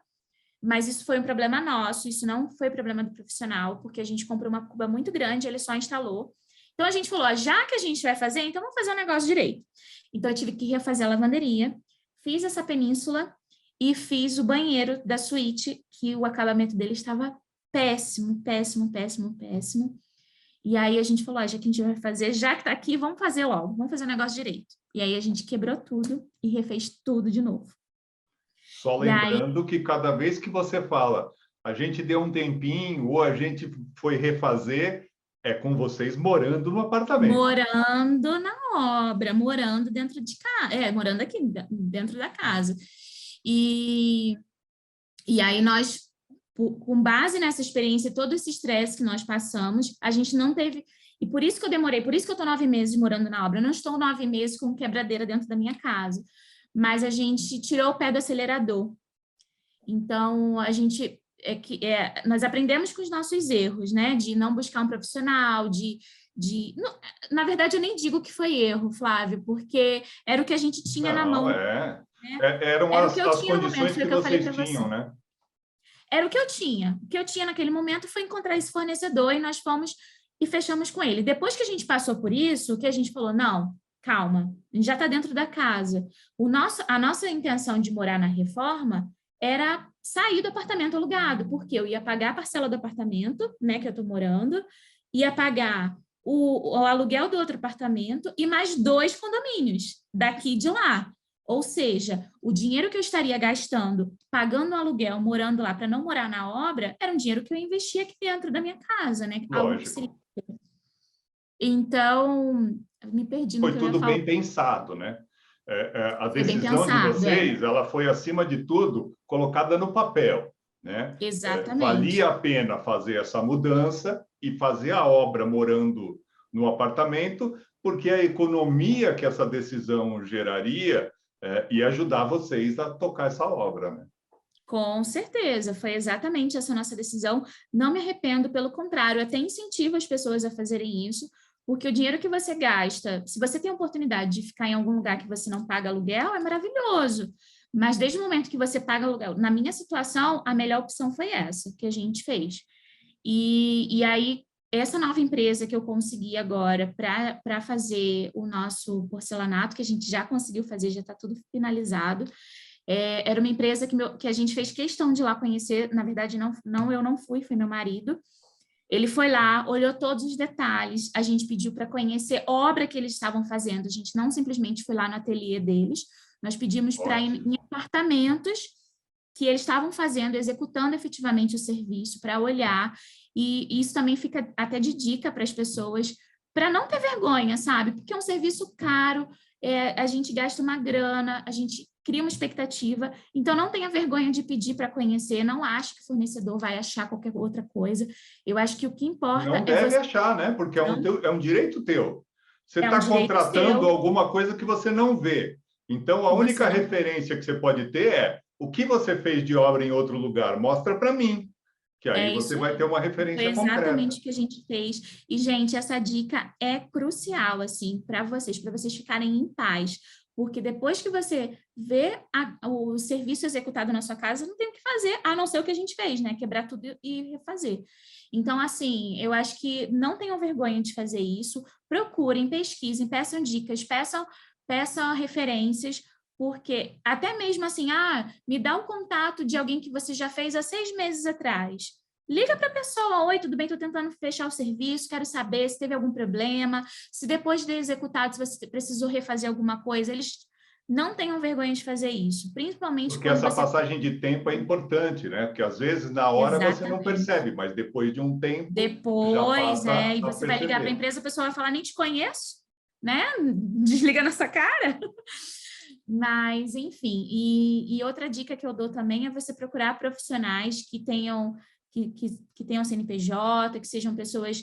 S2: mas isso foi um problema nosso, isso não foi problema do profissional, porque a gente comprou uma cuba muito grande, ele só instalou. Então a gente falou, ó, já que a gente vai fazer, então vamos fazer o negócio direito. Então eu tive que refazer a lavanderia, fiz essa península e fiz o banheiro da suíte, que o acabamento dele estava péssimo, péssimo, péssimo, péssimo. E aí a gente falou, já que a gente vai fazer, já que tá aqui, vamos fazer logo, vamos fazer o negócio direito. E aí a gente quebrou tudo e refez tudo de novo.
S1: Só
S2: E aí,
S1: lembrando que cada vez que você fala, a gente deu um tempinho ou a gente foi refazer, é com vocês morando no apartamento.
S2: morando na obra, morando dentro de casa, morando aqui dentro da casa. E, e aí nós, com base nessa experiência, todo esse estresse que nós passamos, a gente não teve... E por isso que eu demorei, por isso que eu estou 9 meses morando na obra. Eu não estou 9 meses com quebradeira dentro da minha casa, mas a gente tirou o pé do acelerador. Então, a gente... nós aprendemos com os nossos erros, né? De não buscar um profissional, não, na verdade, eu nem digo que foi erro, Flávio, porque era o que a gente tinha na
S1: Não,
S2: mão,
S1: é.
S2: né?
S1: Eram
S2: Era o que eu
S1: as
S2: tinha no momento,
S1: condições
S2: foi
S1: que
S2: o que eu falei
S1: vocês
S2: para você.
S1: tinham, né?
S2: Era o que eu tinha. O que eu tinha naquele momento foi encontrar esse fornecedor e nós fomos e fechamos com ele. Depois que a gente passou por isso, que a gente falou, não, calma, a gente já está dentro da casa. A nossa intenção de morar na reforma era sair do apartamento alugado, porque eu ia pagar a parcela do apartamento, né, que eu estou morando, ia pagar o aluguel do outro apartamento e mais 2 condomínios daqui e de lá. Ou seja, o dinheiro que eu estaria gastando, pagando o aluguel, morando lá para não morar na obra, era um dinheiro que eu investia aqui dentro da minha casa, né? Algo que seria...
S1: Lógico.
S2: Então, eu me perdi no
S1: Foi
S2: que eu ia
S1: tudo
S2: falar.
S1: bem pensado, né? A
S2: Foi bem
S1: decisão de
S2: pensado,
S1: vocês, ela foi, acima de tudo, colocada no papel, né?
S2: Exatamente.
S1: Valia a pena fazer essa mudança e fazer a obra morando no apartamento, porque a economia que essa decisão geraria ia ajudar vocês a tocar essa obra, né?
S2: Com certeza, foi exatamente essa nossa decisão. Não me arrependo, pelo contrário, até incentivo as pessoas a fazerem isso, porque o dinheiro que você gasta, se você tem a oportunidade de ficar em algum lugar que você não paga aluguel, é maravilhoso. Mas desde o momento que você paga aluguel, na minha situação, a melhor opção foi essa que a gente fez. E aí, essa nova empresa que eu consegui agora para fazer o nosso porcelanato, que a gente já conseguiu fazer, já está tudo finalizado, era uma empresa que a gente fez questão de ir lá conhecer. Na verdade, eu não fui, foi meu marido. Ele foi lá, olhou todos os detalhes, a gente pediu para conhecer a obra que eles estavam fazendo, a gente não simplesmente foi lá no ateliê deles, nós pedimos para ir em
S1: Ótimo.
S2: apartamentos que eles estavam fazendo, executando efetivamente o serviço, para olhar, e isso também fica até de dica para as pessoas, para não ter vergonha, sabe? Porque é um serviço caro, a gente gasta uma grana, a gente cria uma expectativa, então não tenha vergonha de pedir para conhecer, não ache que o fornecedor vai achar qualquer outra coisa. Eu acho que o que importa
S1: Não
S2: é
S1: deve
S2: você...
S1: achar, né? Porque é um direito teu. Você
S2: É um
S1: está
S2: direito
S1: contratando
S2: seu,
S1: alguma coisa que você não vê. Então, a
S2: que você
S1: única
S2: não...
S1: referência que você pode ter é o que você fez de obra em outro lugar. Mostra para mim, que aí
S2: É
S1: você
S2: isso
S1: vai ter
S2: aí.
S1: uma
S2: Foi
S1: referência concreta.
S2: exatamente o que a gente fez. E, gente, essa dica é crucial, assim, para vocês ficarem em paz. Porque depois que você vê o serviço executado na sua casa, não tem o que fazer, a não ser o que a gente fez, né? Quebrar tudo e refazer. Então, assim, eu acho que não tenham vergonha de fazer isso. Procurem, pesquisem, peçam dicas, peçam referências, porque até mesmo assim, me dá um contato de alguém que você já fez há 6 meses atrás. Liga para a pessoa, oi, tudo bem? Estou tentando fechar o serviço, quero saber se teve algum problema, se depois de executado, se você precisou refazer alguma coisa. Eles não tenham vergonha de fazer isso, principalmente
S1: Porque
S2: quando
S1: essa
S2: você...
S1: passagem de tempo é importante, né? Porque às vezes na hora você não
S2: Exatamente.
S1: percebe, mas depois de um tempo já
S2: Depois,
S1: passa
S2: e
S1: a
S2: você vai ligar para a
S1: perceber.
S2: empresa, a pessoa vai falar, nem te conheço, né? Desliga nossa cara. Mas, enfim, e outra dica que eu dou também é você procurar profissionais que tenham, que tenham CNPJ, que sejam pessoas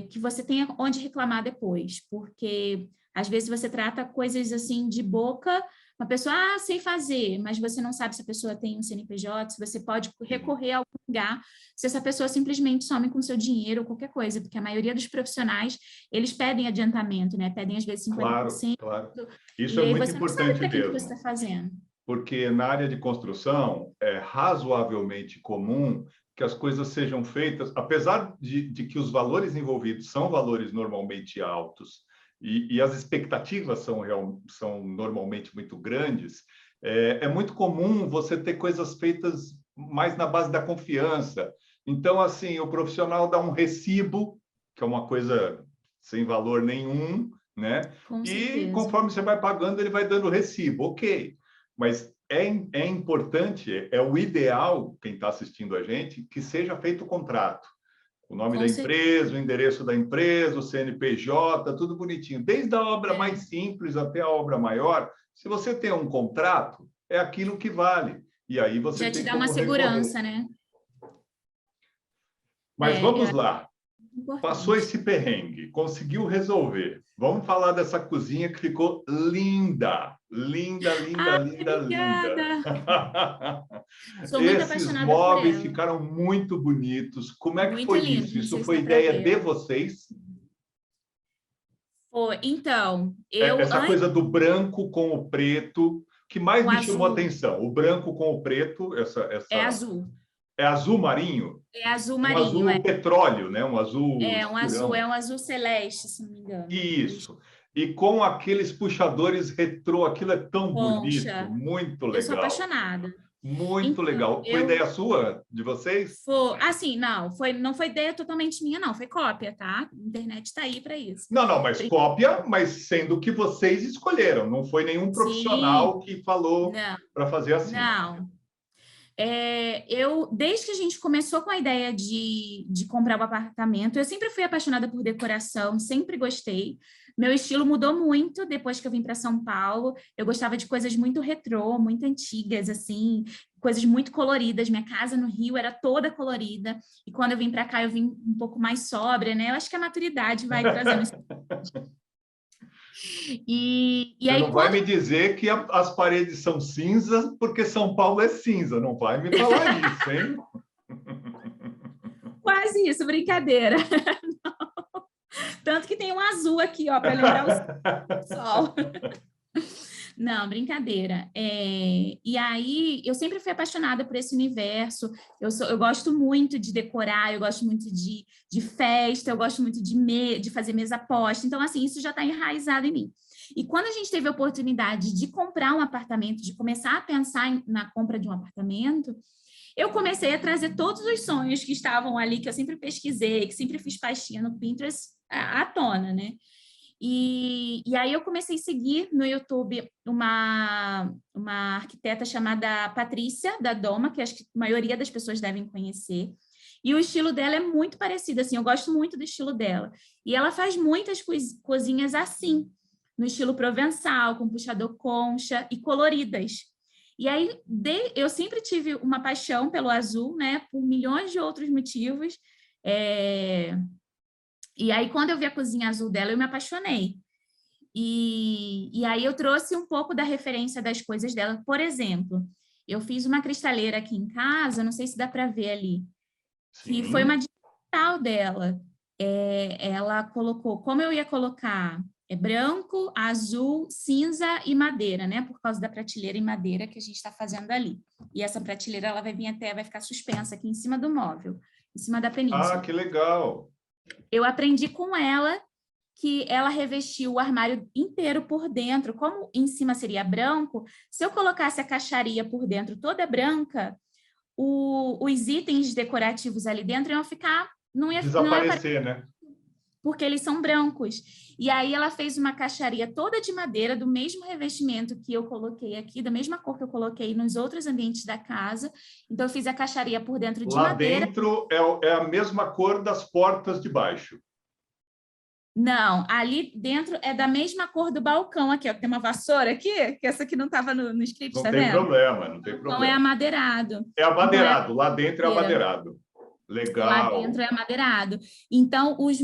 S2: que você tenha onde reclamar depois, porque às vezes você trata coisas assim de boca, uma pessoa, sei fazer, mas você não sabe se a pessoa tem um CNPJ, se você pode
S1: Sim.
S2: recorrer a algum lugar, se essa pessoa simplesmente some com seu dinheiro ou qualquer coisa, porque a maioria dos profissionais, eles pedem adiantamento, né? Pedem às vezes
S1: Claro,
S2: 50%,
S1: claro. Isso
S2: e
S1: é
S2: aí
S1: muito
S2: você não sabe
S1: importante
S2: para quem que você
S1: mesmo.
S2: está fazendo.
S1: Porque na área de construção é razoavelmente comum que as coisas sejam feitas, apesar de que os valores envolvidos são valores normalmente altos e as expectativas são normalmente muito grandes, é muito comum você ter coisas feitas mais na base da confiança. Então, assim, o profissional dá um recibo que é uma coisa sem valor nenhum, né?
S2: Com
S1: E
S2: certeza.
S1: conforme você vai pagando, ele vai dando recibo, ok. Mas é importante, é o ideal, quem está assistindo a gente, que seja feito o contrato. O nome da
S2: Com certeza.
S1: empresa, o endereço da empresa, o CNPJ, tudo bonitinho. Desde a obra mais simples até a obra maior, se você tem um contrato, é aquilo que vale. E aí você
S2: Já te
S1: tem
S2: dá uma
S1: como recorrer.
S2: segurança, né?
S1: Mas vamos
S2: É
S1: lá. Passou
S2: importante.
S1: esse perrengue, conseguiu resolver. Vamos falar dessa cozinha que ficou linda. Linda, linda,
S2: Ah,
S1: linda, linda.
S2: obrigada! Sou muito
S1: Esses
S2: apaixonada por
S1: móveis
S2: ela.
S1: ficaram muito bonitos. Como é que
S2: Muito
S1: foi
S2: lindo,
S1: isso?
S2: não
S1: Isso
S2: sei se
S1: foi
S2: dá para
S1: ideia
S2: ver.
S1: de vocês?
S2: Pô, então, eu
S1: Essa
S2: antes
S1: coisa do branco com o preto, que mais
S2: o
S1: me chamou a
S2: azul
S1: atenção? O branco com o preto,
S2: é
S1: essa
S2: azul.
S1: é azul marinho?
S2: É azul
S1: Um
S2: marinho,
S1: azul petróleo, né? Um azul
S2: é
S1: escurão.
S2: um azul celeste, se não me engano.
S1: Isso. E com aqueles puxadores retrô, aquilo é tão bonito,
S2: Concha.
S1: muito
S2: Eu sou
S1: legal.
S2: apaixonada.
S1: Muito
S2: Então,
S1: legal. Foi ideia sua, de vocês?
S2: assim, não foi ideia totalmente minha, não, foi cópia, tá? A internet está aí para isso.
S1: Não, não, mas cópia, mas sendo que vocês escolheram, não foi nenhum
S2: Sim,
S1: profissional que falou
S2: não,
S1: para fazer assim.
S2: não. Desde que a gente começou com a ideia de comprar o apartamento, eu sempre fui apaixonada por decoração, sempre gostei. Meu estilo mudou muito depois que eu vim para São Paulo. Eu gostava de coisas muito retrô, muito antigas, assim, coisas muito coloridas. Minha casa no Rio era toda colorida, e quando eu vim para cá, eu vim um pouco mais sóbria, né? Eu acho que a maturidade vai trazendo isso. E
S1: Você
S2: aí,
S1: não vai
S2: quando
S1: me dizer que as paredes são cinzas porque São Paulo é cinza, não vai me falar isso, hein?
S2: quase isso, brincadeira. Tanto que tem um azul aqui, ó, para lembrar o sol. Não, brincadeira. E aí, eu sempre fui apaixonada por esse universo. Eu gosto muito de decorar, eu gosto muito de festa, eu gosto muito de fazer mesa posta. Então, assim, isso já está enraizado em mim. E quando a gente teve a oportunidade de comprar um apartamento, de começar a pensar na compra de um apartamento, eu comecei a trazer todos os sonhos que estavam ali, que eu sempre pesquisei, que sempre fiz pastinha no Pinterest, à tona, né? E aí eu comecei a seguir no YouTube uma arquiteta chamada Patrícia da Doma, que acho que a maioria das pessoas devem conhecer. E o estilo dela é muito parecido, assim, eu gosto muito do estilo dela. E ela faz muitas cozinhas assim, no estilo provençal, com puxador concha e coloridas. E aí eu sempre tive uma paixão pelo azul, né, por milhões de outros motivos. E aí, quando eu vi a cozinha azul dela, eu me apaixonei. E aí eu trouxe um pouco da referência das coisas dela. Por exemplo, eu fiz uma cristaleira aqui em casa, não sei se dá para ver ali, que foi uma
S1: Sim.
S2: digital dela. Ela colocou, como eu ia colocar branco, azul, cinza e madeira, né? Por causa da prateleira em madeira que a gente está fazendo ali. E essa prateleira ela vai ficar suspensa aqui em cima do móvel, em cima da
S1: Ah,
S2: península.
S1: que legal.
S2: Eu aprendi com ela que ela revestiu o armário inteiro por dentro. Como em cima seria branco, se eu colocasse a caixaria por dentro toda branca, os itens decorativos ali dentro iam ficar, não ia aparecer,
S1: Desaparecer, né?
S2: porque eles são brancos. E aí ela fez uma caixaria toda de madeira, do mesmo revestimento que eu coloquei aqui, da mesma cor que eu coloquei nos outros ambientes da casa. Então eu fiz a caixaria por dentro de
S1: Lá
S2: madeira.
S1: dentro é a mesma cor das portas de baixo.
S2: Não, ali dentro é da mesma cor do balcão aqui, ó. Tem uma vassoura aqui, que essa aqui não estava no script,
S1: Não
S2: tá
S1: tem
S2: vendo?
S1: problema, não tem
S2: Não é
S1: problema.
S2: amadeirado.
S1: É
S2: Então é
S1: amadeirado, lá dentro é
S2: madeira.
S1: amadeirado.
S2: Lá
S1: Legal.
S2: dentro é amadeirado. Então os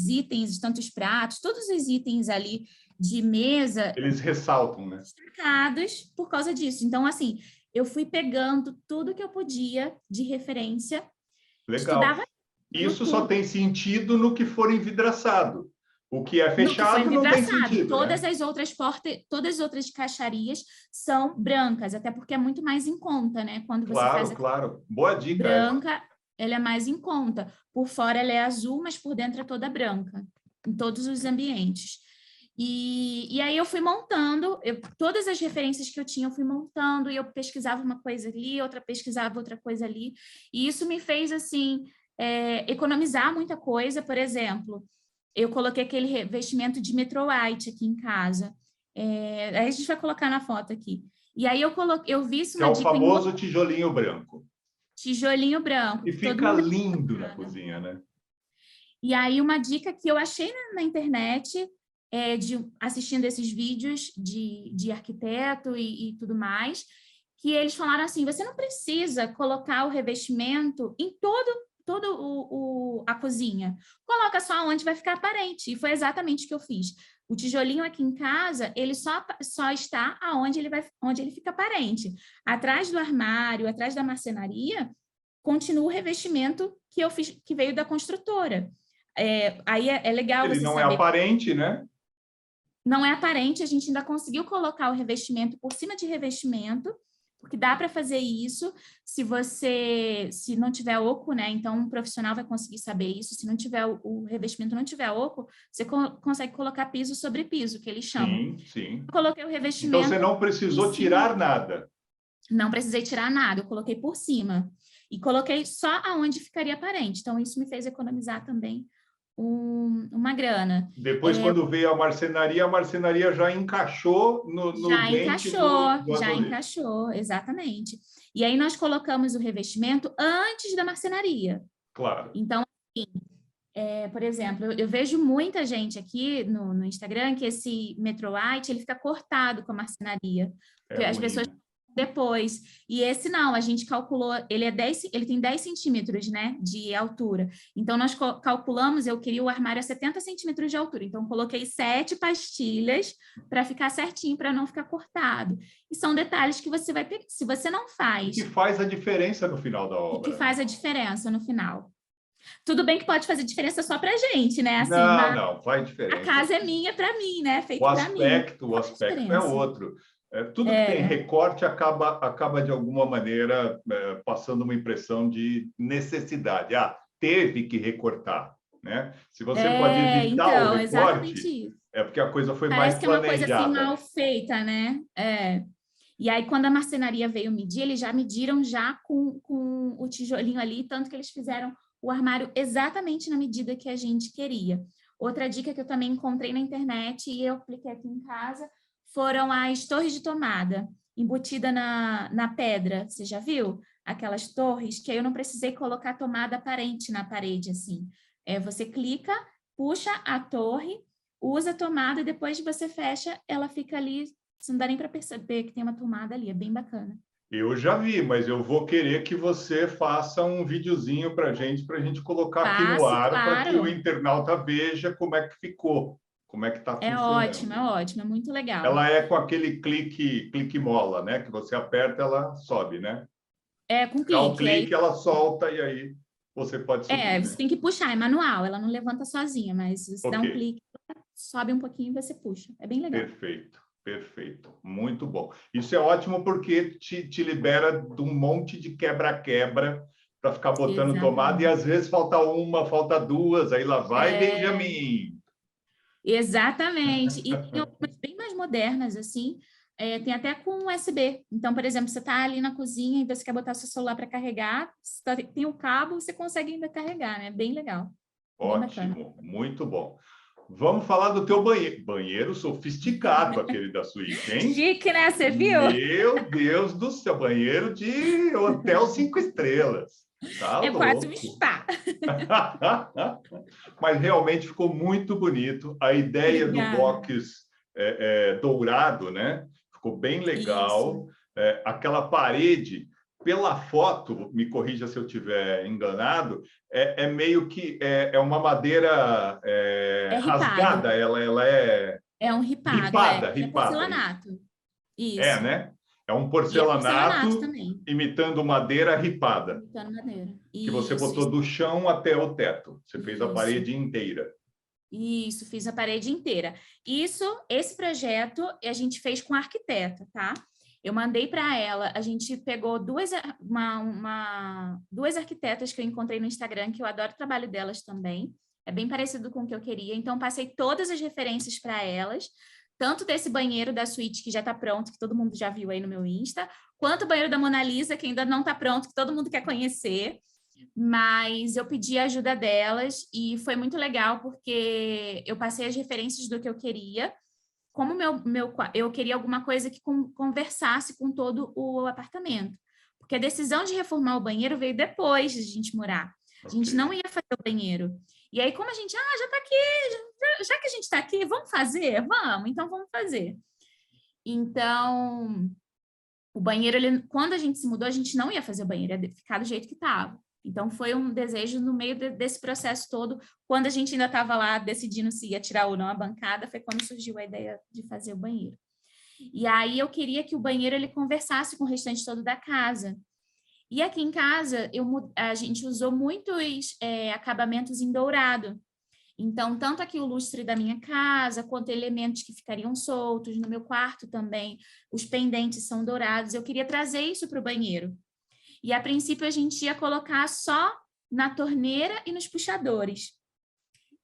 S2: itens, tanto os pratos, todos os itens ali de mesa,
S1: Eles ressaltam, né?
S2: destacados por causa disso. Então, assim, eu fui pegando tudo que eu podia de referência,
S1: Legal.
S2: estudava no
S1: Isso só
S2: YouTube.
S1: tem sentido no que for envidraçado. O que é
S2: No que foi
S1: fechado não tem
S2: envidraçado.
S1: sentido, né?
S2: Todas as outras portas, todas as outras caixarias são brancas, até porque é muito mais em conta, né? Quando você faz
S1: Claro,
S2: a
S1: claro. Boa dica essa.
S2: branca, ela é mais em conta. Por fora ela é azul, mas por dentro é toda branca, em todos os ambientes. E aí eu fui montando, todas as referências que eu tinha, eu fui montando, e eu pesquisava uma coisa ali, outra pesquisava outra coisa ali, e isso me fez, assim, economizar muita coisa. Por exemplo, eu coloquei aquele revestimento de Metro White aqui em casa. Aí a gente vai colocar na foto aqui. E aí eu vi isso
S1: Que é
S2: uma
S1: o
S2: dica em
S1: famoso tijolinho branco.
S2: tijolinho branco.
S1: E
S2: Que todo
S1: fica
S2: mundo
S1: lindo na cozinha, né?
S2: E aí uma dica que eu achei na internet, assistindo esses vídeos de arquiteto e tudo mais, que eles falaram assim, você não precisa colocar o revestimento em todo a cozinha. Coloca só onde vai ficar aparente. E foi exatamente o que eu fiz. O tijolinho aqui em casa, ele só está onde ele fica aparente. Atrás do armário, atrás da marcenaria, continua o revestimento que eu fiz, que veio da construtora. Aí é legal
S1: Ele
S2: você
S1: não
S2: saber.
S1: é aparente, né?
S2: Não é aparente, a gente ainda conseguiu colocar o revestimento por cima de revestimento, porque dá para fazer isso. Se não tiver oco, né? Então um profissional vai conseguir saber isso. Se não tiver o revestimento, não tiver oco, você consegue colocar piso sobre piso, que eles chamam.
S1: Sim, sim.
S2: Eu coloquei o
S1: Então, você
S2: revestimento
S1: não precisou tirar nada.
S2: Não precisei tirar nada, eu coloquei por cima. E coloquei só aonde ficaria aparente. Então, isso me fez economizar também uma grana.
S1: Depois, quando veio a marcenaria já encaixou no dente do
S2: Já
S1: azulejo.
S2: encaixou, exatamente. E aí, nós colocamos o revestimento antes da marcenaria.
S1: Claro.
S2: Então, assim, por exemplo, eu vejo muita gente aqui no Instagram que esse Metro White, ele fica cortado com a marcenaria. Porque as
S1: Ruim,
S2: pessoas
S1: né?
S2: depois. E esse não, a gente calculou, ele tem 10 centímetros, né, de altura. Então, nós calculamos, eu queria o armário a 70 centímetros de altura. Então, coloquei 7 pastilhas para ficar certinho, para não ficar cortado. E são detalhes que você vai pegar. Se você não faz...
S1: Que faz a diferença no final da
S2: E que
S1: obra.
S2: faz a diferença no final. Tudo bem que pode fazer diferença só para gente, né? Assim,
S1: Não,
S2: mas
S1: não, faz
S2: a
S1: diferença.
S2: casa é minha para mim, né?
S1: O
S2: Feito para mim.
S1: o
S2: Faz
S1: aspecto é
S2: diferença.
S1: outro. Tudo que tem recorte acaba de alguma maneira passando uma impressão de necessidade. Teve que recortar, né? Se você pode evitar o
S2: Então, exatamente
S1: recorte,
S2: isso.
S1: é porque a coisa foi mais
S2: Parece que é uma coisa assim
S1: planejada.
S2: mal feita, né? E aí, quando a marcenaria veio medir, eles já mediram já com o tijolinho ali, tanto que eles fizeram o armário exatamente na medida que a gente queria. Outra dica que eu também encontrei na internet e eu apliquei aqui em casa foram as torres de tomada, embutida na pedra. Você já viu? Aquelas torres que aí eu não precisei colocar tomada aparente na parede, assim. Você clica, puxa a torre, usa a tomada e depois você fecha, ela fica ali, você não dá nem para perceber que tem uma tomada ali, é bem bacana.
S1: Eu já vi, mas eu vou querer que você faça um videozinho para a gente colocar aqui no
S2: Faço,
S1: ar, para que o
S2: claro.
S1: internauta veja como é que ficou, como é que está funcionando.
S2: Ótimo, é muito legal.
S1: Ela é com aquele clique mola, né? Que você aperta, ela sobe, né?
S2: Com
S1: Dá um
S2: clique.
S1: clique, ela solta e aí você pode subir,
S2: Você
S1: né?
S2: tem que puxar, é manual, ela não levanta sozinha, mas você dá
S1: Ok,
S2: um clique, sobe um pouquinho e você puxa. É bem legal.
S1: perfeito, perfeito. Muito bom. Isso é ótimo porque te libera de um monte de quebra-quebra para ficar botando tomada e
S2: Exatamente.
S1: às vezes falta uma, falta duas, aí lá vai Benjamin.
S2: Exatamente. E tem algumas bem mais modernas, assim, tem até com USB. Então, por exemplo, você está ali na cozinha e você quer botar seu celular para carregar, tem o cabo, você consegue ainda carregar, né? Bem legal. Bem bacana.
S1: Ótimo, muito bom. Vamos falar do teu banheiro. Banheiro sofisticado, aquele da suíte, hein?
S2: Chique, né? Você viu?
S1: Meu Deus do céu, banheiro de hotel 5 estrelas. Tá
S2: É quase um
S1: louco.
S2: spa.
S1: Mas realmente ficou muito bonito. A ideia do
S2: Obrigada.
S1: box dourado, né? Ficou bem
S2: Isso.
S1: legal. Aquela parede, pela foto, me corrija se eu estiver enganado, é meio que é uma madeira
S2: É ripado.
S1: rasgada, ela é
S2: É um ripado,
S1: ripada,
S2: é
S1: ripada, isso.
S2: porcelanato. Isso.
S1: Né? É um
S2: E é porcelanato
S1: porcelanato
S2: também.
S1: imitando madeira ripada,
S2: Imitando madeira.
S1: que você
S2: Isso,
S1: botou do chão até o teto. Você fez a
S2: isso.
S1: parede inteira.
S2: Isso, fiz a parede inteira. Esse projeto a gente fez com a arquiteta, tá? Eu mandei para ela, a gente pegou duas arquitetas que eu encontrei no Instagram, que eu adoro o trabalho delas também. É bem parecido com o que eu queria. Então, passei todas as referências para elas, tanto desse banheiro da suíte, que já está pronto, que todo mundo já viu aí no meu Insta, quanto o banheiro da Mona Lisa, que ainda não está pronto, que todo mundo quer conhecer. mas eu pedi a ajuda delas e foi muito legal porque eu passei as referências do que eu queria. Como eu queria alguma coisa que conversasse com todo o apartamento. Porque a decisão de reformar o banheiro veio depois de a gente morar. A gente não ia fazer o banheiro. E aí, como a gente, já está aqui, já que a gente está aqui, vamos fazer? Vamos, então vamos fazer. Então, o banheiro, quando a gente se mudou, a gente não ia fazer o banheiro, ia ficar do jeito que estava. Então, foi um desejo no meio desse processo todo, quando a gente ainda estava lá decidindo se ia tirar ou não a bancada, foi quando surgiu a ideia de fazer o banheiro. E aí, eu queria que o banheiro ele conversasse com o restante todo da casa. E aqui em casa, a gente usou muitos acabamentos em dourado. Então, tanto aqui o lustre da minha casa, quanto elementos que ficariam soltos, no meu quarto também, os pendentes são dourados. Eu queria trazer isso para o banheiro. E, a princípio, a gente ia colocar só na torneira e nos puxadores.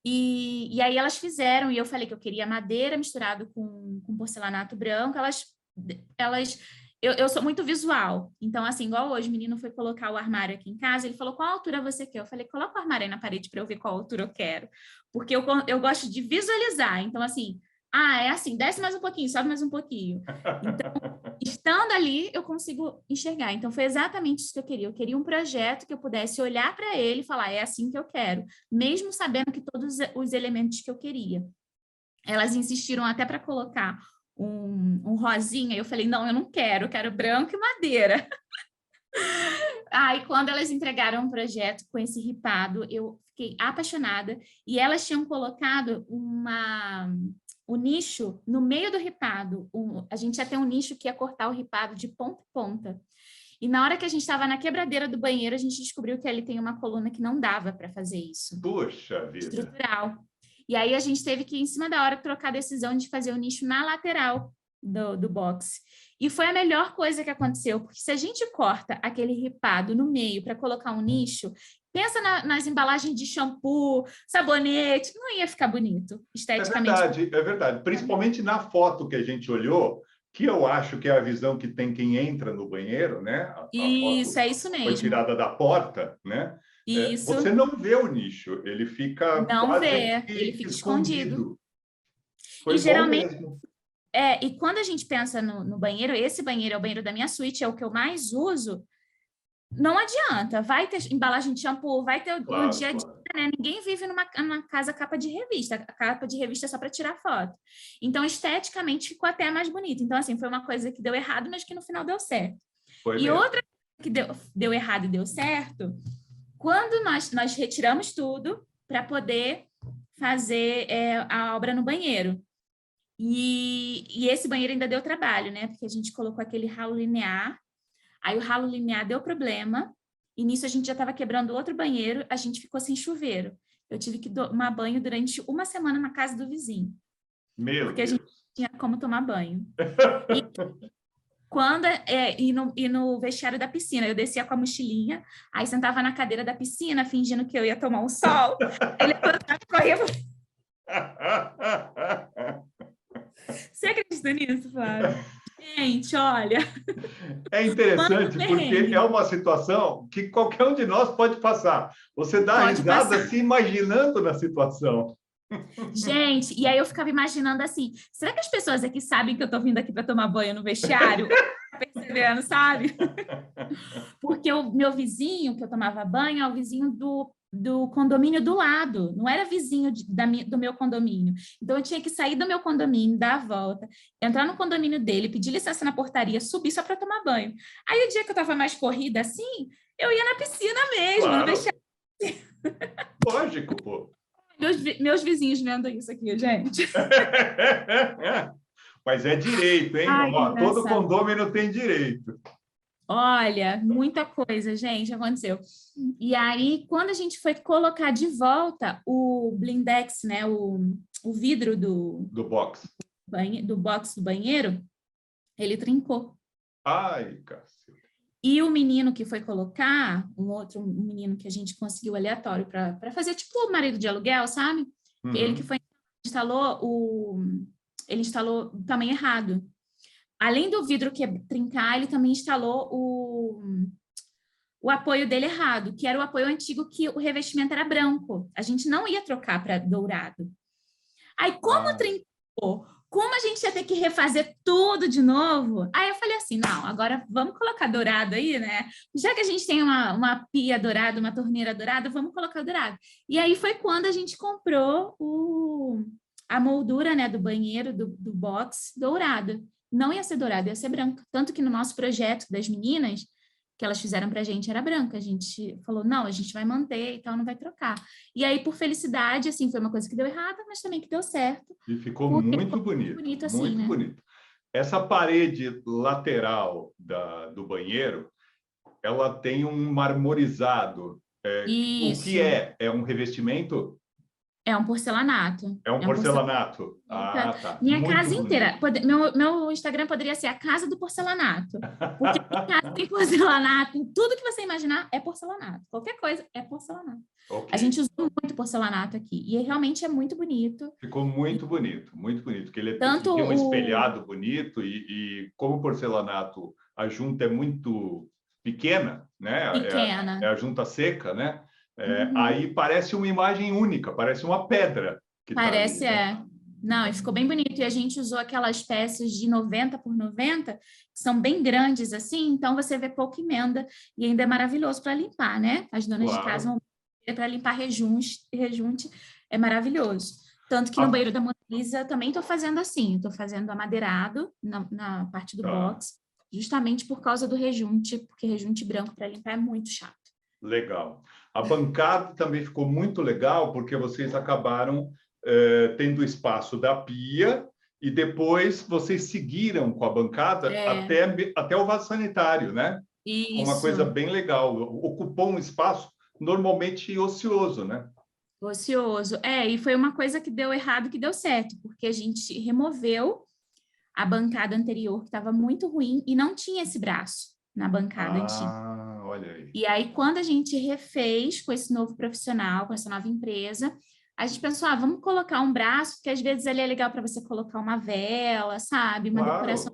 S2: E aí elas fizeram, e eu falei que eu queria madeira misturado com porcelanato branco. Eu sou muito visual. Então, assim, igual hoje, o menino foi colocar o armário aqui em casa, ele falou, qual altura você quer? Eu falei, coloca o armário aí na parede para eu ver qual altura eu quero. Porque eu gosto de visualizar. Então, assim, é assim, desce mais um pouquinho, sobe mais um pouquinho. Então, estando ali, eu consigo enxergar. Então, foi exatamente isso que eu queria. Eu queria um projeto que eu pudesse olhar para ele e falar, é assim que eu quero, mesmo sabendo que todos os elementos que eu queria. Elas insistiram até para colocar um rosinha, eu falei, não, eu quero branco e madeira. Aí, quando elas entregaram um projeto com esse ripado, eu fiquei apaixonada, e elas tinham colocado o nicho no meio do ripado. A gente ia ter um nicho que ia cortar o ripado de ponta a ponta. E na hora que a gente estava na quebradeira do banheiro, a gente descobriu que ali tem uma coluna que não dava para fazer isso.
S1: Puxa vida!
S2: Estrutural. E aí a gente teve que, em cima da hora, trocar a decisão de fazer o nicho na lateral do box. E foi a melhor coisa que aconteceu, porque se a gente corta aquele ripado no meio para colocar um nicho, pensa nas embalagens de shampoo, sabonete, não ia ficar bonito, esteticamente.
S1: É verdade. Principalmente na foto que a gente olhou, que eu acho que é a visão que tem quem entra no banheiro, né?
S2: Isso, é isso mesmo.
S1: Foi tirada da porta, né?
S2: Isso.
S1: Você não vê o nicho, ele fica
S2: não
S1: quase
S2: vê, ele fica escondido.
S1: Foi
S2: e
S1: bom
S2: geralmente
S1: mesmo.
S2: E quando a gente pensa no banheiro, esse banheiro é o banheiro da minha suíte, é o que eu mais uso, não adianta, vai ter embalagem de shampoo, vai ter
S1: Claro,
S2: o dia a dia, né? Ninguém vive numa casa capa de revista, a capa de revista é só para tirar foto. Então, esteticamente, ficou até mais bonito. Então, assim, foi uma coisa que deu errado, mas que no final deu certo.
S1: Foi
S2: e
S1: mesmo.
S2: Outra que deu errado e deu certo, quando nós retiramos tudo para poder fazer a obra no banheiro. E esse banheiro ainda deu trabalho, né? Porque a gente colocou aquele ralo linear, aí o ralo linear deu problema, e nisso a gente já estava quebrando outro banheiro, a gente ficou sem chuveiro. Eu tive que tomar banho durante uma semana na casa do vizinho.
S1: Meu
S2: porque
S1: Deus.
S2: A gente não tinha como tomar banho. E no vestiário da piscina, eu descia com a mochilinha, aí sentava na cadeira da piscina, fingindo que eu ia tomar um sol, aí levantava e corria. Você acredita nisso, Flávio? Gente, olha.
S1: É interessante porque é uma situação que qualquer um de nós pode passar. Você dá risada se imaginando na situação.
S2: Gente, e aí eu ficava imaginando assim, será que as pessoas aqui sabem que eu tô vindo aqui para tomar banho no vestiário? Percebendo, sabe? Porque o meu vizinho, que eu tomava banho, é o vizinho do condomínio do lado, não era vizinho do meu condomínio. Então, eu tinha que sair do meu condomínio, dar a volta, entrar no condomínio dele, pedir licença na portaria, subir só para tomar banho. Aí, o dia que eu estava mais corrida assim, eu ia na piscina mesmo,
S1: claro.
S2: no vestiário.
S1: Lógico, pô.
S2: Meus vizinhos vendo isso aqui, gente.
S1: Mas é direito, hein?
S2: Ai,
S1: todo condomínio tem direito.
S2: Olha, muita coisa, gente, aconteceu. E aí, quando a gente foi colocar de volta o blindex, né, o vidro do
S1: box
S2: do banheiro, ele trincou.
S1: Ai, cacete.
S2: E o menino que foi colocar, um menino que a gente conseguiu aleatório para fazer tipo o marido de aluguel, sabe?
S1: Uhum.
S2: Ele que ele instalou o tamanho errado. Além do vidro trincar, ele também instalou o apoio dele errado, que era o apoio antigo que o revestimento era branco. A gente não ia trocar para dourado. Aí, como trincou, como a gente ia ter que refazer tudo de novo, aí eu falei assim, não, agora vamos colocar dourado aí, né? Já que a gente tem uma pia dourada, uma torneira dourada, vamos colocar dourado. E aí foi quando a gente comprou a moldura, né, do banheiro, do box, dourada. Não ia ser dourada, ia ser branca. Tanto que no nosso projeto das meninas, que elas fizeram para a gente era branca. A gente falou, não, a gente vai manter e tal, não vai trocar. E aí, por felicidade, assim, foi uma coisa que deu errado, mas também que deu certo.
S1: E ficou muito bonito,
S2: bonito assim,
S1: muito
S2: né?
S1: bonito. Essa parede lateral do banheiro, ela tem um marmorizado. O que
S2: Isso.
S1: é? É um revestimento?
S2: É um porcelanato.
S1: É um
S2: É um
S1: porcelanato? Ah, tá.
S2: Minha
S1: Muito
S2: casa inteira.
S1: bonito.
S2: Meu Instagram poderia ser a casa do porcelanato. Porque em casa tem porcelanato. Em tudo que você imaginar é porcelanato. Qualquer coisa é porcelanato.
S1: Ok.
S2: A gente usou muito porcelanato aqui. E realmente é muito bonito.
S1: Ficou muito bonito, muito bonito. Porque ele
S2: Tanto
S1: tem um espelhado bonito e como o porcelanato, a junta é muito pequena, né?
S2: pequena.
S1: É a junta seca, né? Aí parece uma imagem única, parece uma pedra que está ali,
S2: Parece,
S1: né?
S2: Não, e ficou bem bonito. E a gente usou aquelas peças de 90 por 90, que são bem grandes assim, então você vê pouca emenda e ainda é maravilhoso para limpar, né? As donas de casa vão para limpar rejunte é maravilhoso. Tanto que no banheiro da Mona Lisa eu também estou fazendo assim, estou fazendo amadeirado na parte do box, justamente por causa do rejunte, porque rejunte branco para limpar é muito chato.
S1: Legal. A bancada também ficou muito legal, porque vocês acabaram tendo o espaço da pia e depois vocês seguiram com a bancada até o vaso sanitário, né?
S2: Isso.
S1: Uma coisa bem legal. Ocupou um espaço normalmente ocioso, né?
S2: Ocioso. E foi uma coisa que deu errado que deu certo, porque a gente removeu a bancada anterior, que estava muito ruim, e não tinha esse braço na bancada antiga.
S1: Olha aí.
S2: E aí, quando a gente refez com esse novo profissional, com essa nova empresa, a gente pensou, vamos colocar um braço, que às vezes ali é legal para você colocar uma vela, sabe? Uma decoração.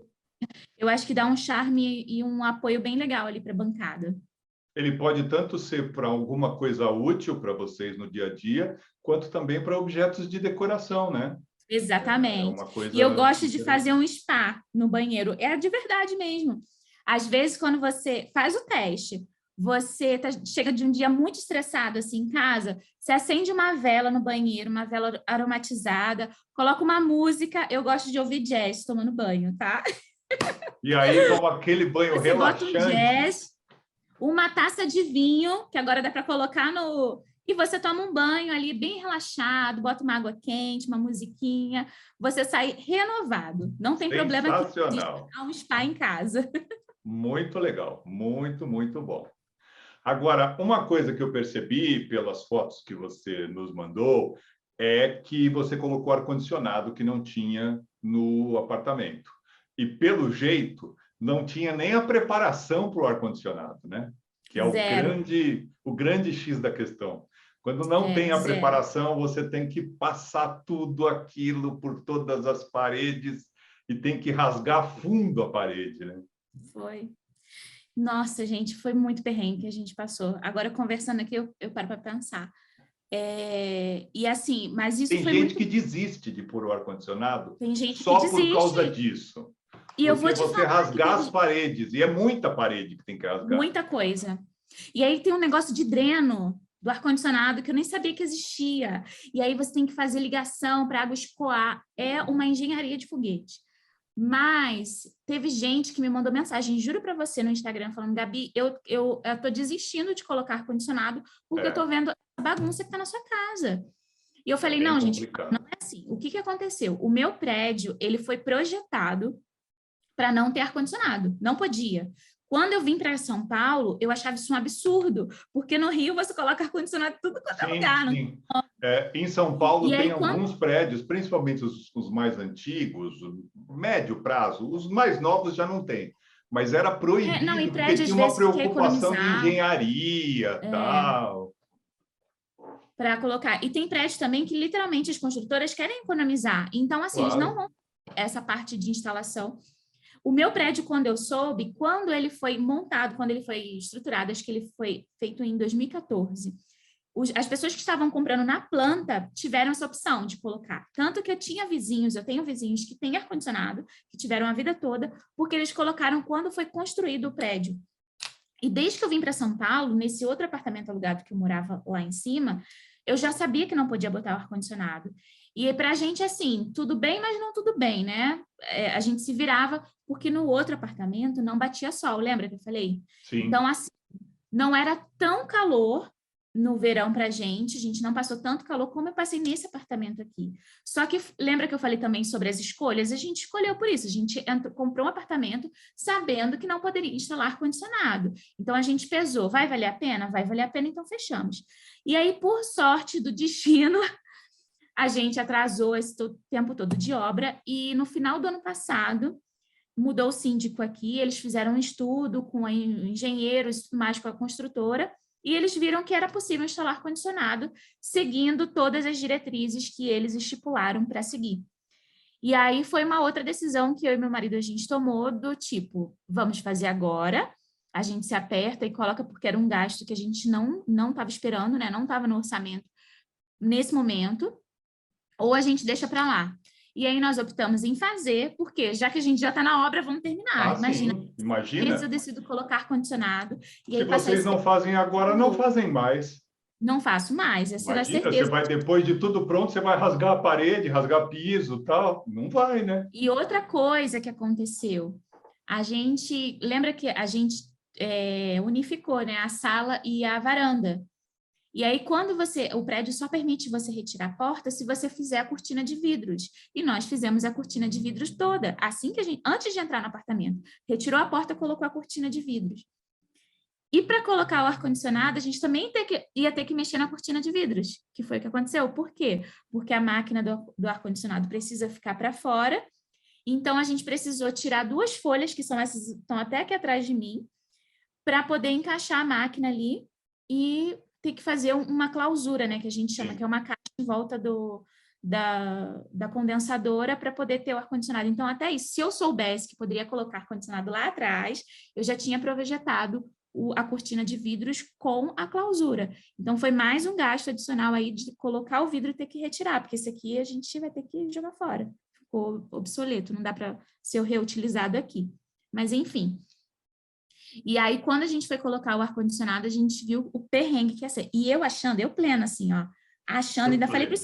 S2: Eu acho que dá um charme e um apoio bem legal ali para a bancada.
S1: Ele pode tanto ser para alguma coisa útil para vocês no dia a dia, quanto também para objetos de decoração, né?
S2: Exatamente.
S1: Uma coisa
S2: e eu gosto de fazer um spa no banheiro. É de verdade mesmo. Às vezes, quando você faz o teste, você chega de um dia muito estressado assim em casa, você acende uma vela no banheiro, uma vela aromatizada, coloca uma música. Eu gosto de ouvir jazz tomando banho, tá?
S1: E aí, como aquele banho
S2: você
S1: relaxante.
S2: Bota um jazz, uma taça de vinho, que agora dá para colocar no... E você toma um banho ali bem relaxado, bota uma água quente, uma musiquinha, você sai renovado. Não tem problema que há um spa em casa.
S1: Muito legal, muito, muito bom. Agora, uma coisa que eu percebi pelas fotos que você nos mandou é que você colocou ar-condicionado que não tinha no apartamento. E, pelo jeito, não tinha nem a preparação para o ar-condicionado, né? Que é o grande X da questão. Quando não tem a preparação, você tem que passar tudo aquilo por todas as paredes e tem que rasgar fundo a parede, né?
S2: Foi. Nossa, gente, foi muito perrengue que a gente passou. Agora, conversando aqui, eu paro para pensar. E assim, mas isso
S1: tem
S2: foi
S1: gente que desiste de pôr o ar-condicionado
S2: só
S1: por causa disso.
S2: E eu vou te
S1: você rasgar as paredes, e é muita parede que tem que rasgar.
S2: Muita coisa. E aí tem um negócio de dreno do ar-condicionado que eu nem sabia que existia. E aí você tem que fazer ligação para a água escoar. É uma engenharia de foguete. Mas teve gente que me mandou mensagem, juro para você, no Instagram, falando, Gabi, eu tô desistindo de colocar ar-condicionado porque eu tô vendo a bagunça que tá na sua casa. E eu falei, não, gente, não é assim. O que aconteceu? O meu prédio, ele foi projetado para não ter ar-condicionado. Não podia. Quando eu vim para São Paulo, eu achava isso um absurdo, porque no Rio você coloca ar-condicionado em tudo quanto é lugar.
S1: Sim. Em São Paulo tem alguns prédios, principalmente os mais antigos, médio prazo, os mais novos já não tem, mas era proibido, porque tinha uma preocupação de engenharia e tal.
S2: Para colocar. E tem prédios também que literalmente as construtoras querem economizar. Então, assim, eles não vão essa parte de instalação. O meu prédio, quando eu soube, quando ele foi montado, quando ele foi estruturado, acho que ele foi feito em 2014, as pessoas que estavam comprando na planta tiveram essa opção de colocar. Tanto que eu tenho vizinhos que têm ar-condicionado, que tiveram a vida toda, porque eles colocaram quando foi construído o prédio. E desde que eu vim para São Paulo, nesse outro apartamento alugado que eu morava lá em cima, eu já sabia que não podia botar o ar-condicionado. E para a gente, assim, tudo bem, mas não tudo bem, né? A gente se virava, porque no outro apartamento não batia sol, lembra que eu falei?
S1: Sim.
S2: Então, assim, não era tão calor no verão para a gente não passou tanto calor como eu passei nesse apartamento aqui. Só que, lembra que eu falei também sobre as escolhas? A gente escolheu por isso, a gente comprou um apartamento sabendo que não poderia instalar ar-condicionado. Então, a gente pesou, vai valer a pena? Vai valer a pena, então fechamos. E aí, por sorte do destino, a gente atrasou esse tempo todo de obra e no final do ano passado, mudou o síndico aqui, eles fizeram um estudo com engenheiros e tudo mais, com a construtora, e eles viram que era possível instalar ar-condicionado, seguindo todas as diretrizes que eles estipularam para seguir. E aí foi uma outra decisão que eu e meu marido a gente tomou, do tipo, vamos fazer agora, a gente se aperta e coloca, porque era um gasto que a gente não estava esperando, né? Não estava no orçamento nesse momento, ou a gente deixa para lá. E aí nós optamos em fazer, porque já que a gente já está na obra, vamos terminar.
S1: Sim, imagina.
S2: Eu decido colocar ar-condicionado. E
S1: Se
S2: aí
S1: vocês não fazem agora, não fazem mais.
S2: Não faço mais, essa era a
S1: Imagina,
S2: certeza.
S1: você vai, depois de tudo pronto, você vai rasgar a parede, rasgar piso, tal. Não vai, né?
S2: E outra coisa que aconteceu, lembra que a gente unificou, né, a sala e a varanda. E aí, o prédio só permite você retirar a porta se você fizer a cortina de vidros. E nós fizemos a cortina de vidros toda, antes de entrar no apartamento. Retirou a porta, colocou a cortina de vidros. E para colocar o ar-condicionado, a gente também ia ter que mexer na cortina de vidros, que foi o que aconteceu. Por quê? Porque a máquina do ar-condicionado precisa ficar para fora. Então, a gente precisou tirar 2 folhas, que são essas, estão até aqui atrás de mim, para poder encaixar a máquina ali e ter que fazer uma clausura, né, que a gente chama, que é uma caixa em volta da condensadora para poder ter o ar-condicionado. Então, até isso, se eu soubesse que poderia colocar ar-condicionado lá atrás, eu já tinha projetado a cortina de vidros com a clausura. Então, foi mais um gasto adicional aí de colocar o vidro e ter que retirar, porque esse aqui a gente vai ter que jogar fora. Ficou obsoleto, não dá para ser reutilizado aqui. Mas, enfim. E aí, quando a gente foi colocar o ar-condicionado, a gente viu o perrengue que ia ser. E eu plena, assim, ó, ainda falei para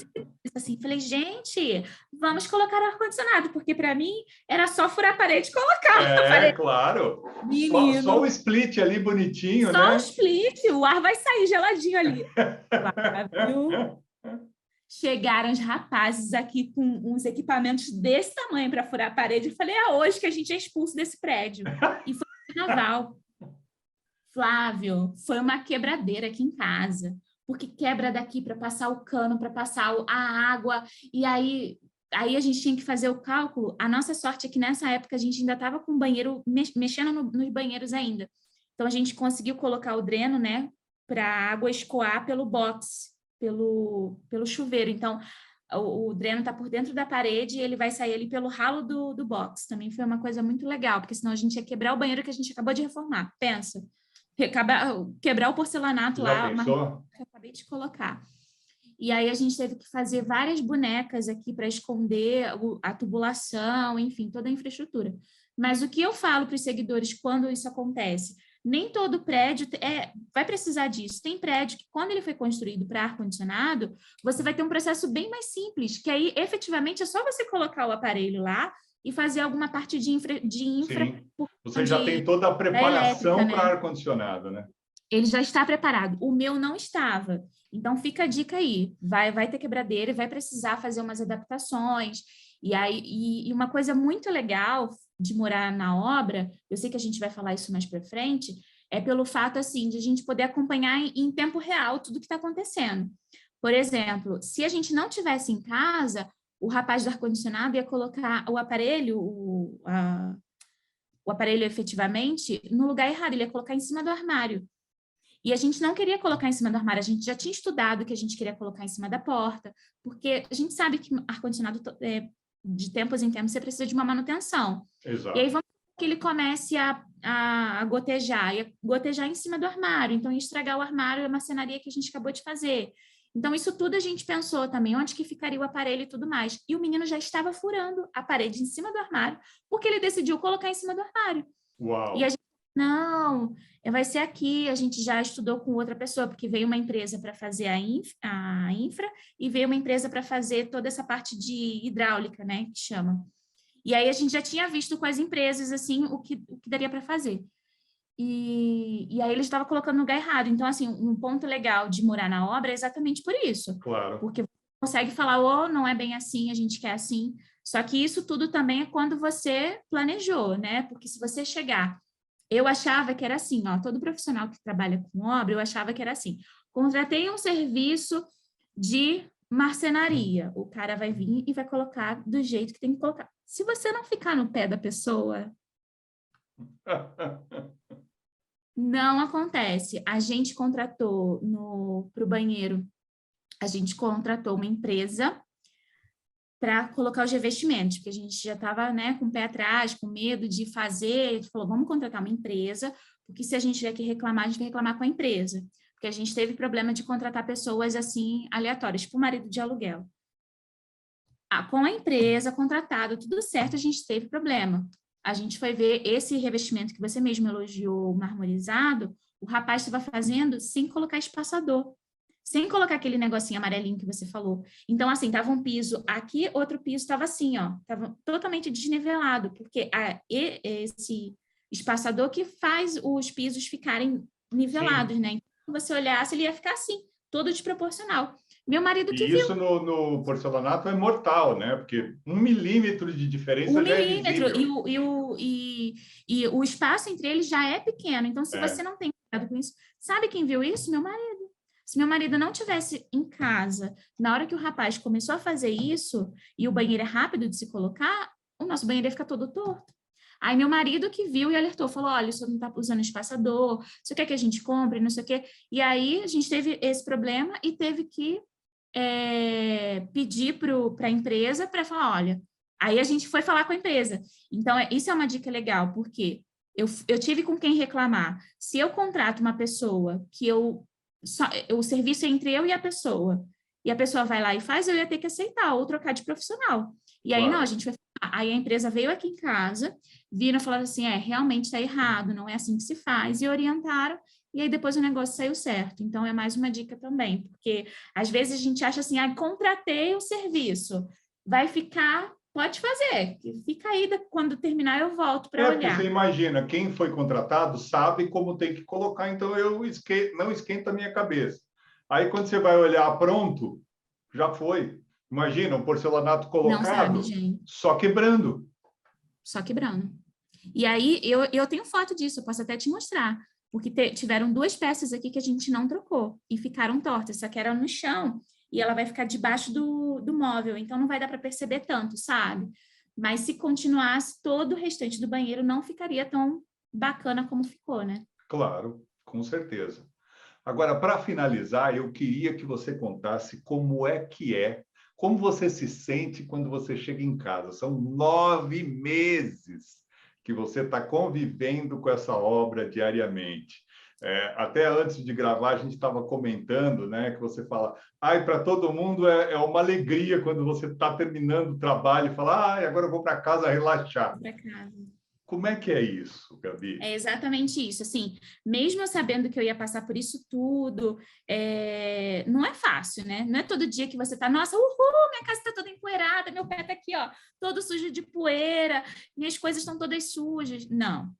S2: assim, falei, gente, vamos colocar o ar-condicionado, porque para mim era só furar a parede e colocar. Falei,
S1: claro.
S2: Menino,
S1: só o split ali bonitinho,
S2: só
S1: né?
S2: Só o split, o ar vai sair geladinho ali. Chegaram os rapazes aqui com uns equipamentos desse tamanho para furar a parede. Eu falei, é hoje que a gente é expulso desse prédio. E foi no carnaval. Flávio, foi uma quebradeira aqui em casa, porque quebra daqui para passar o cano, para passar a água, e aí a gente tinha que fazer o cálculo. A nossa sorte é que nessa época a gente ainda estava com o banheiro, mexendo nos banheiros ainda. Então a gente conseguiu colocar o dreno, né, para a água escoar pelo box, pelo chuveiro. Então o dreno está por dentro da parede e ele vai sair ali pelo ralo do box. Também foi uma coisa muito legal, porque senão a gente ia quebrar o banheiro que a gente acabou de reformar. Pensa. Quebrar o porcelanato lá, que eu acabei de colocar. E aí a gente teve que fazer várias bonecas aqui para esconder a tubulação, enfim, toda a infraestrutura. Mas o que eu falo para os seguidores quando isso acontece? Nem todo prédio vai precisar disso. Tem prédio que, quando ele foi construído para ar-condicionado, você vai ter um processo bem mais simples, que aí, efetivamente, é só você colocar o aparelho lá e fazer alguma parte de infra.
S1: Sim. Você já tem toda a preparação para ar-condicionado, né?
S2: Ele já está preparado. O meu não estava. Então, fica a dica aí. Vai ter quebradeira e vai precisar fazer umas adaptações. E uma coisa muito legal de morar na obra, eu sei que a gente vai falar isso mais para frente, é pelo fato, assim, de a gente poder acompanhar em tempo real tudo que está acontecendo. Por exemplo, se a gente não tivesse em casa, o rapaz do ar-condicionado ia colocar o aparelho, o aparelho efetivamente, no lugar errado, ele ia colocar em cima do armário. E a gente não queria colocar em cima do armário, a gente já tinha estudado que a gente queria colocar em cima da porta, porque a gente sabe que ar-condicionado, de tempos em tempos, você precisa de uma manutenção.
S1: Exato.
S2: E aí vamos que ele comece a gotejar, ia gotejar em cima do armário, então ia estragar o armário e a marcenaria que a gente acabou de fazer. Então, isso tudo a gente pensou também, onde que ficaria o aparelho e tudo mais. E o menino já estava furando a parede em cima do armário, porque ele decidiu colocar em cima do armário.
S1: Uau!
S2: E a gente, não, vai ser aqui, a gente já estudou com outra pessoa, porque veio uma empresa para fazer a infra e veio uma empresa para fazer toda essa parte de hidráulica, né, que chama. E aí a gente já tinha visto com as empresas, assim, o que daria para fazer. E aí ele estava colocando no lugar errado. Então, assim, um ponto legal de morar na obra é exatamente por isso.
S1: Claro.
S2: Porque você consegue falar, oh, não é bem assim, a gente quer assim. Só que isso tudo também é quando você planejou, né? Porque se você chegar... Eu achava que era assim, ó, todo profissional que trabalha com obra, eu achava que era assim. Contratei um serviço de marcenaria. O cara vai vir e vai colocar do jeito que tem que colocar. Se você não ficar no pé da pessoa... Não acontece. A gente contratou para o banheiro, a gente contratou uma empresa para colocar os revestimentos, porque a gente já estava, né, com o pé atrás, com medo de fazer. A gente falou, vamos contratar uma empresa, porque se a gente tiver que reclamar, a gente vai reclamar com a empresa. Porque a gente teve problema de contratar pessoas assim, aleatórias, tipo o marido de aluguel. Com a empresa contratada, tudo certo, a gente teve problema. A gente foi ver esse revestimento que você mesmo elogiou, marmorizado, o rapaz estava fazendo sem colocar espaçador, sem colocar aquele negocinho amarelinho que você falou. Então, assim, tava um piso aqui, outro piso estava assim, ó, tava totalmente desnivelado, porque esse espaçador que faz os pisos ficarem nivelados,
S1: Sim.
S2: né? Então, se você olhasse, ele ia ficar assim, todo desproporcional. Meu marido que
S1: E
S2: viu.
S1: isso no porcelanato é mortal, né? Porque 1 milímetro de diferença
S2: Um
S1: já é
S2: milímetro
S1: visível.
S2: e o espaço entre eles já é pequeno. Então, se você
S1: É.
S2: não tem cuidado com isso, sabe quem viu isso? Meu marido. Se meu marido não tivesse em casa, na hora que o rapaz começou a fazer isso, e o banheiro é rápido de se colocar, o nosso banheiro ia ficar todo torto. Aí meu marido que viu e alertou, falou, olha, isso não está usando espaçador, você quer que a gente compre, não sei o quê. E aí a gente teve esse problema e teve que pedir para a empresa para falar, olha, aí a gente foi falar com a empresa. Então, isso é uma dica legal, porque eu tive com quem reclamar. Se eu contrato uma pessoa que o serviço é entre eu e a pessoa vai lá e faz, eu ia ter que aceitar ou trocar de profissional. E aí, não, a
S1: Claro.
S2: gente vai falar. Aí a empresa veio aqui em casa, viram e falaram assim, realmente está errado, não é assim que se faz, e orientaram, e aí depois o negócio saiu certo. Então, é mais uma dica também, porque às vezes a gente acha assim, contratei o serviço, vai ficar, pode fazer, fica aí, quando terminar eu volto para
S1: Porque você
S2: olhar.
S1: imagina, quem foi contratado sabe como tem que colocar, então não esquenta a minha cabeça. Aí, quando você vai olhar pronto, já foi. Imagina, um porcelanato
S2: Não sabe,
S1: colocado,
S2: gente,
S1: só quebrando.
S2: só quebrando. E aí, eu tenho foto disso, eu posso até te mostrar, porque tiveram 2 peças aqui que a gente não trocou e ficaram tortas, só que eram no chão e ela vai ficar debaixo do móvel, então não vai dar para perceber tanto, sabe? Mas se continuasse, todo o restante do banheiro não ficaria tão bacana como ficou, né?
S1: Claro, com certeza. Agora, para finalizar, eu queria que você contasse como você se sente quando você chega em casa. São 9 meses que você está convivendo com essa obra diariamente. Até antes de gravar, a gente estava comentando, né, que você fala, para todo mundo é uma alegria quando você está terminando o trabalho e fala, agora eu vou para casa relaxar.
S2: Para casa.
S1: Como é que é isso, Gabi?
S2: É exatamente isso, assim, mesmo eu sabendo que eu ia passar por isso tudo, não é fácil, né? Não é todo dia que você tá, nossa, uhul, minha casa tá toda empoeirada, meu pé tá aqui, ó, todo sujo de poeira, minhas coisas estão todas sujas. Não,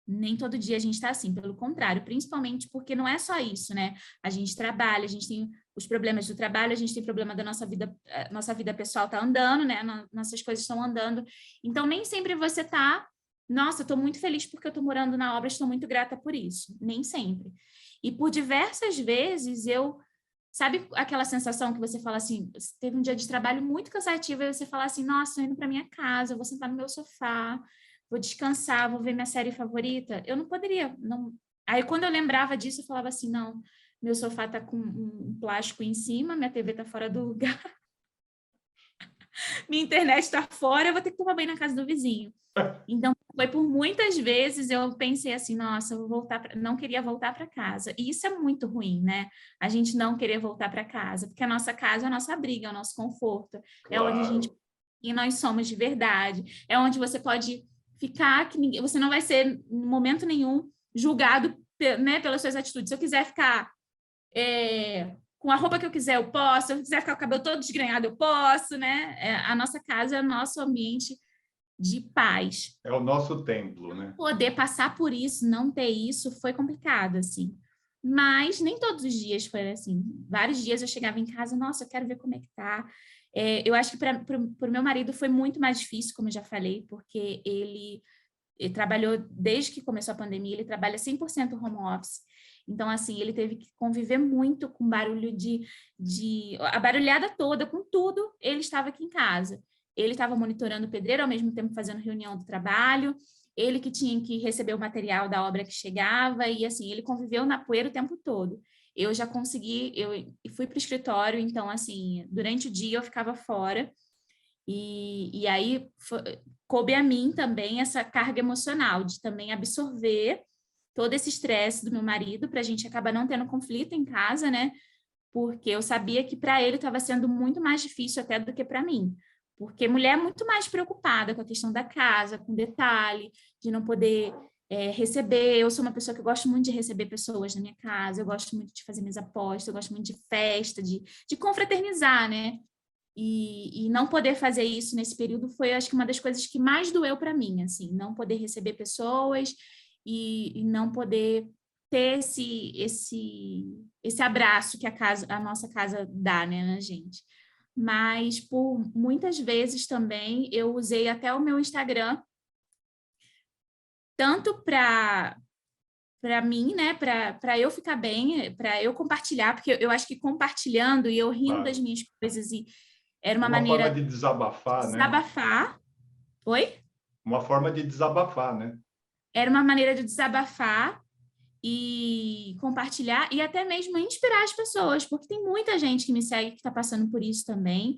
S2: nem todo dia a gente tá assim, pelo contrário, principalmente porque não é só isso, né? A gente trabalha, a gente tem os problemas do trabalho, a gente tem problema da nossa vida pessoal tá andando, né? Nossas coisas estão andando, então nem sempre você tá nossa, estou muito feliz porque eu estou morando na obra, estou muito grata por isso. Nem sempre. E por diversas vezes sabe aquela sensação que você fala assim, teve um dia de trabalho muito cansativo e você fala assim, nossa, estou indo para minha casa, vou sentar no meu sofá, vou descansar, vou ver minha série favorita. Eu não poderia, não. Aí quando eu lembrava disso, eu falava assim, não, meu sofá está com um plástico em cima, minha TV está fora do lugar, minha internet está fora, eu vou ter que tomar banho na casa do vizinho. Então, Foi por muitas vezes eu pensei assim, nossa, eu vou voltar não queria voltar para casa. E isso é muito ruim, né? A gente não querer voltar para casa, porque a nossa casa é a nossa abrigo, é o nosso conforto, é onde a gente
S1: Claro.
S2: e nós somos de verdade, é onde você pode ficar que ninguém, você não vai ser em momento nenhum julgado, né, pelas suas atitudes. Se eu quiser ficar com a roupa que eu quiser, eu posso. Se eu quiser ficar com o cabelo todo desgrenhado, eu posso, né? A nossa casa é o nosso ambiente de paz.
S1: É o nosso templo, né?
S2: Poder passar por isso, não ter isso, foi complicado, assim. Mas nem todos os dias foi assim. Vários dias eu chegava em casa, nossa, eu quero ver como é que tá. Eu acho que para o meu marido foi muito mais difícil, como eu já falei, porque ele trabalhou desde que começou a pandemia, ele trabalha 100% home office. Então, assim, ele teve que conviver muito com barulho a barulhada toda, com tudo, ele estava aqui em casa. Ele estava monitorando o pedreiro, ao mesmo tempo fazendo reunião do trabalho, ele que tinha que receber o material da obra que chegava, e assim, ele conviveu na poeira o tempo todo. Eu já consegui, eu fui para o escritório, então, assim, durante o dia eu ficava fora, e aí coube a mim também essa carga emocional de também absorver todo esse estresse do meu marido para a gente acabar não tendo conflito em casa, né? Porque eu sabia que para ele estava sendo muito mais difícil até do que para mim. Porque mulher é muito mais preocupada com a questão da casa, com detalhe, de não poder receber. Eu sou uma pessoa que eu gosto muito de receber pessoas na minha casa, eu gosto muito de fazer mesa posta, eu gosto muito de festa, de confraternizar, né? E não poder fazer isso nesse período foi, acho que, uma das coisas que mais doeu para mim, assim, não poder receber pessoas e não poder ter esse abraço que a nossa casa dá, né, na gente. Mas, por muitas vezes também, eu usei até o meu Instagram, tanto para mim, né, para eu ficar bem, para eu compartilhar, porque eu acho que compartilhando e eu rindo das
S1: Claro.
S2: minhas coisas e era uma
S1: Uma forma
S2: maneira
S1: de
S2: de
S1: desabafar, né?
S2: desabafar. Oi?
S1: Uma forma de desabafar, né?
S2: Era uma maneira de desabafar e compartilhar e até mesmo inspirar as pessoas, porque tem muita gente que me segue que está passando por isso também.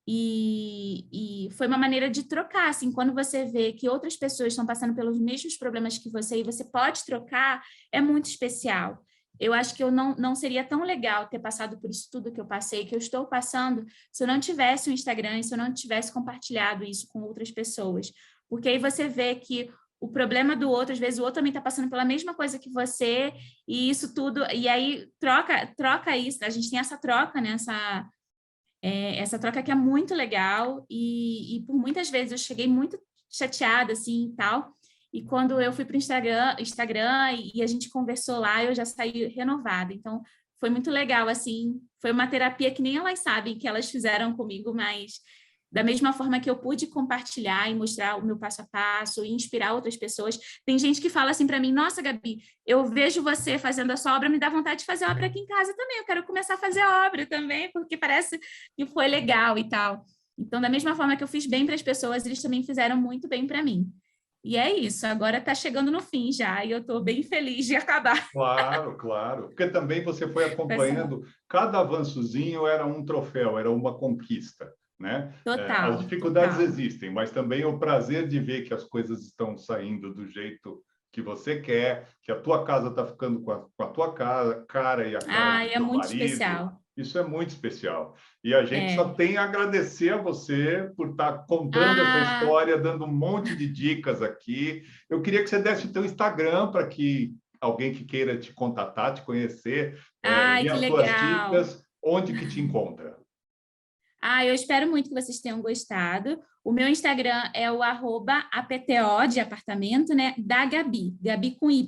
S2: E foi uma maneira de trocar, assim, quando você vê que outras pessoas estão passando pelos mesmos problemas que você e você pode trocar, é muito especial. Eu acho que eu não seria tão legal ter passado por isso tudo que eu passei, que eu estou passando, se eu não tivesse o Instagram, se eu não tivesse compartilhado isso com outras pessoas. Porque aí você vê que o problema do outro, às vezes o outro também está passando pela mesma coisa que você, e isso tudo, e aí troca isso, a gente tem essa troca, né? Essa troca que é muito legal, e por muitas vezes eu cheguei muito chateada, assim, e tal, e quando eu fui para o Instagram e a gente conversou lá, eu já saí renovada, então foi muito legal, assim, foi uma terapia que nem elas sabem que elas fizeram comigo, mas da mesma forma que eu pude compartilhar e mostrar o meu passo a passo e inspirar outras pessoas, tem gente que fala assim para mim, nossa, Gabi, eu vejo você fazendo a sua obra, me dá vontade de fazer obra aqui em casa também, eu quero começar a fazer obra também, porque parece que foi legal e tal. Então, da mesma forma que eu fiz bem para as pessoas, eles também fizeram muito bem para mim. E é isso, agora está chegando no fim já, e eu estou bem feliz de acabar
S1: Claro, claro. Porque também você foi
S2: com essa obra.
S1: acompanhando, cada avançozinho era um troféu, era uma conquista, né? As
S2: Total,
S1: dificuldades
S2: total.
S1: existem, mas também o prazer de ver que as coisas estão saindo do jeito que você quer, que a tua casa está ficando com a tua cara e a cara do
S2: Ai, é
S1: teu
S2: muito
S1: marido,
S2: especial.
S1: isso é muito especial. E a gente só
S2: É.
S1: tem a agradecer a você por estar contando essa
S2: Ah,
S1: história, dando um monte de dicas aqui. Eu queria que você desse o teu Instagram para que alguém que queira te contatar, te conhecer,
S2: ai,
S1: e
S2: que
S1: as tuas
S2: legal.
S1: dicas, onde que te encontra?
S2: Ah, eu espero muito que vocês tenham gostado. O meu Instagram é o @apto de apartamento, né? Da Gabi, Gabi com Y.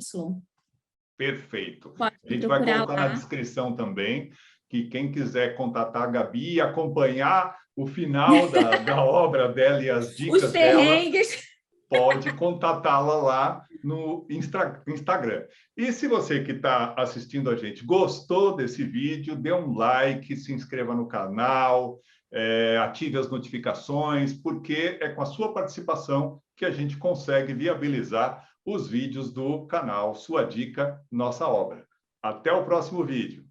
S1: Perfeito.
S2: Pode
S1: A
S2: me
S1: gente vai
S2: procurar
S1: colocar na
S2: lá.
S1: descrição também, que quem quiser contatar a Gabi e acompanhar o final da obra dela e as
S2: Os
S1: dicas dela,
S2: perrengues.
S1: pode contatá-la lá no Instagram. E se você que está assistindo a gente gostou desse vídeo, dê um like, se inscreva no canal, ative as notificações, porque é com a sua participação que a gente consegue viabilizar os vídeos do canal Sua Dica, Nossa Obra. Até o próximo vídeo.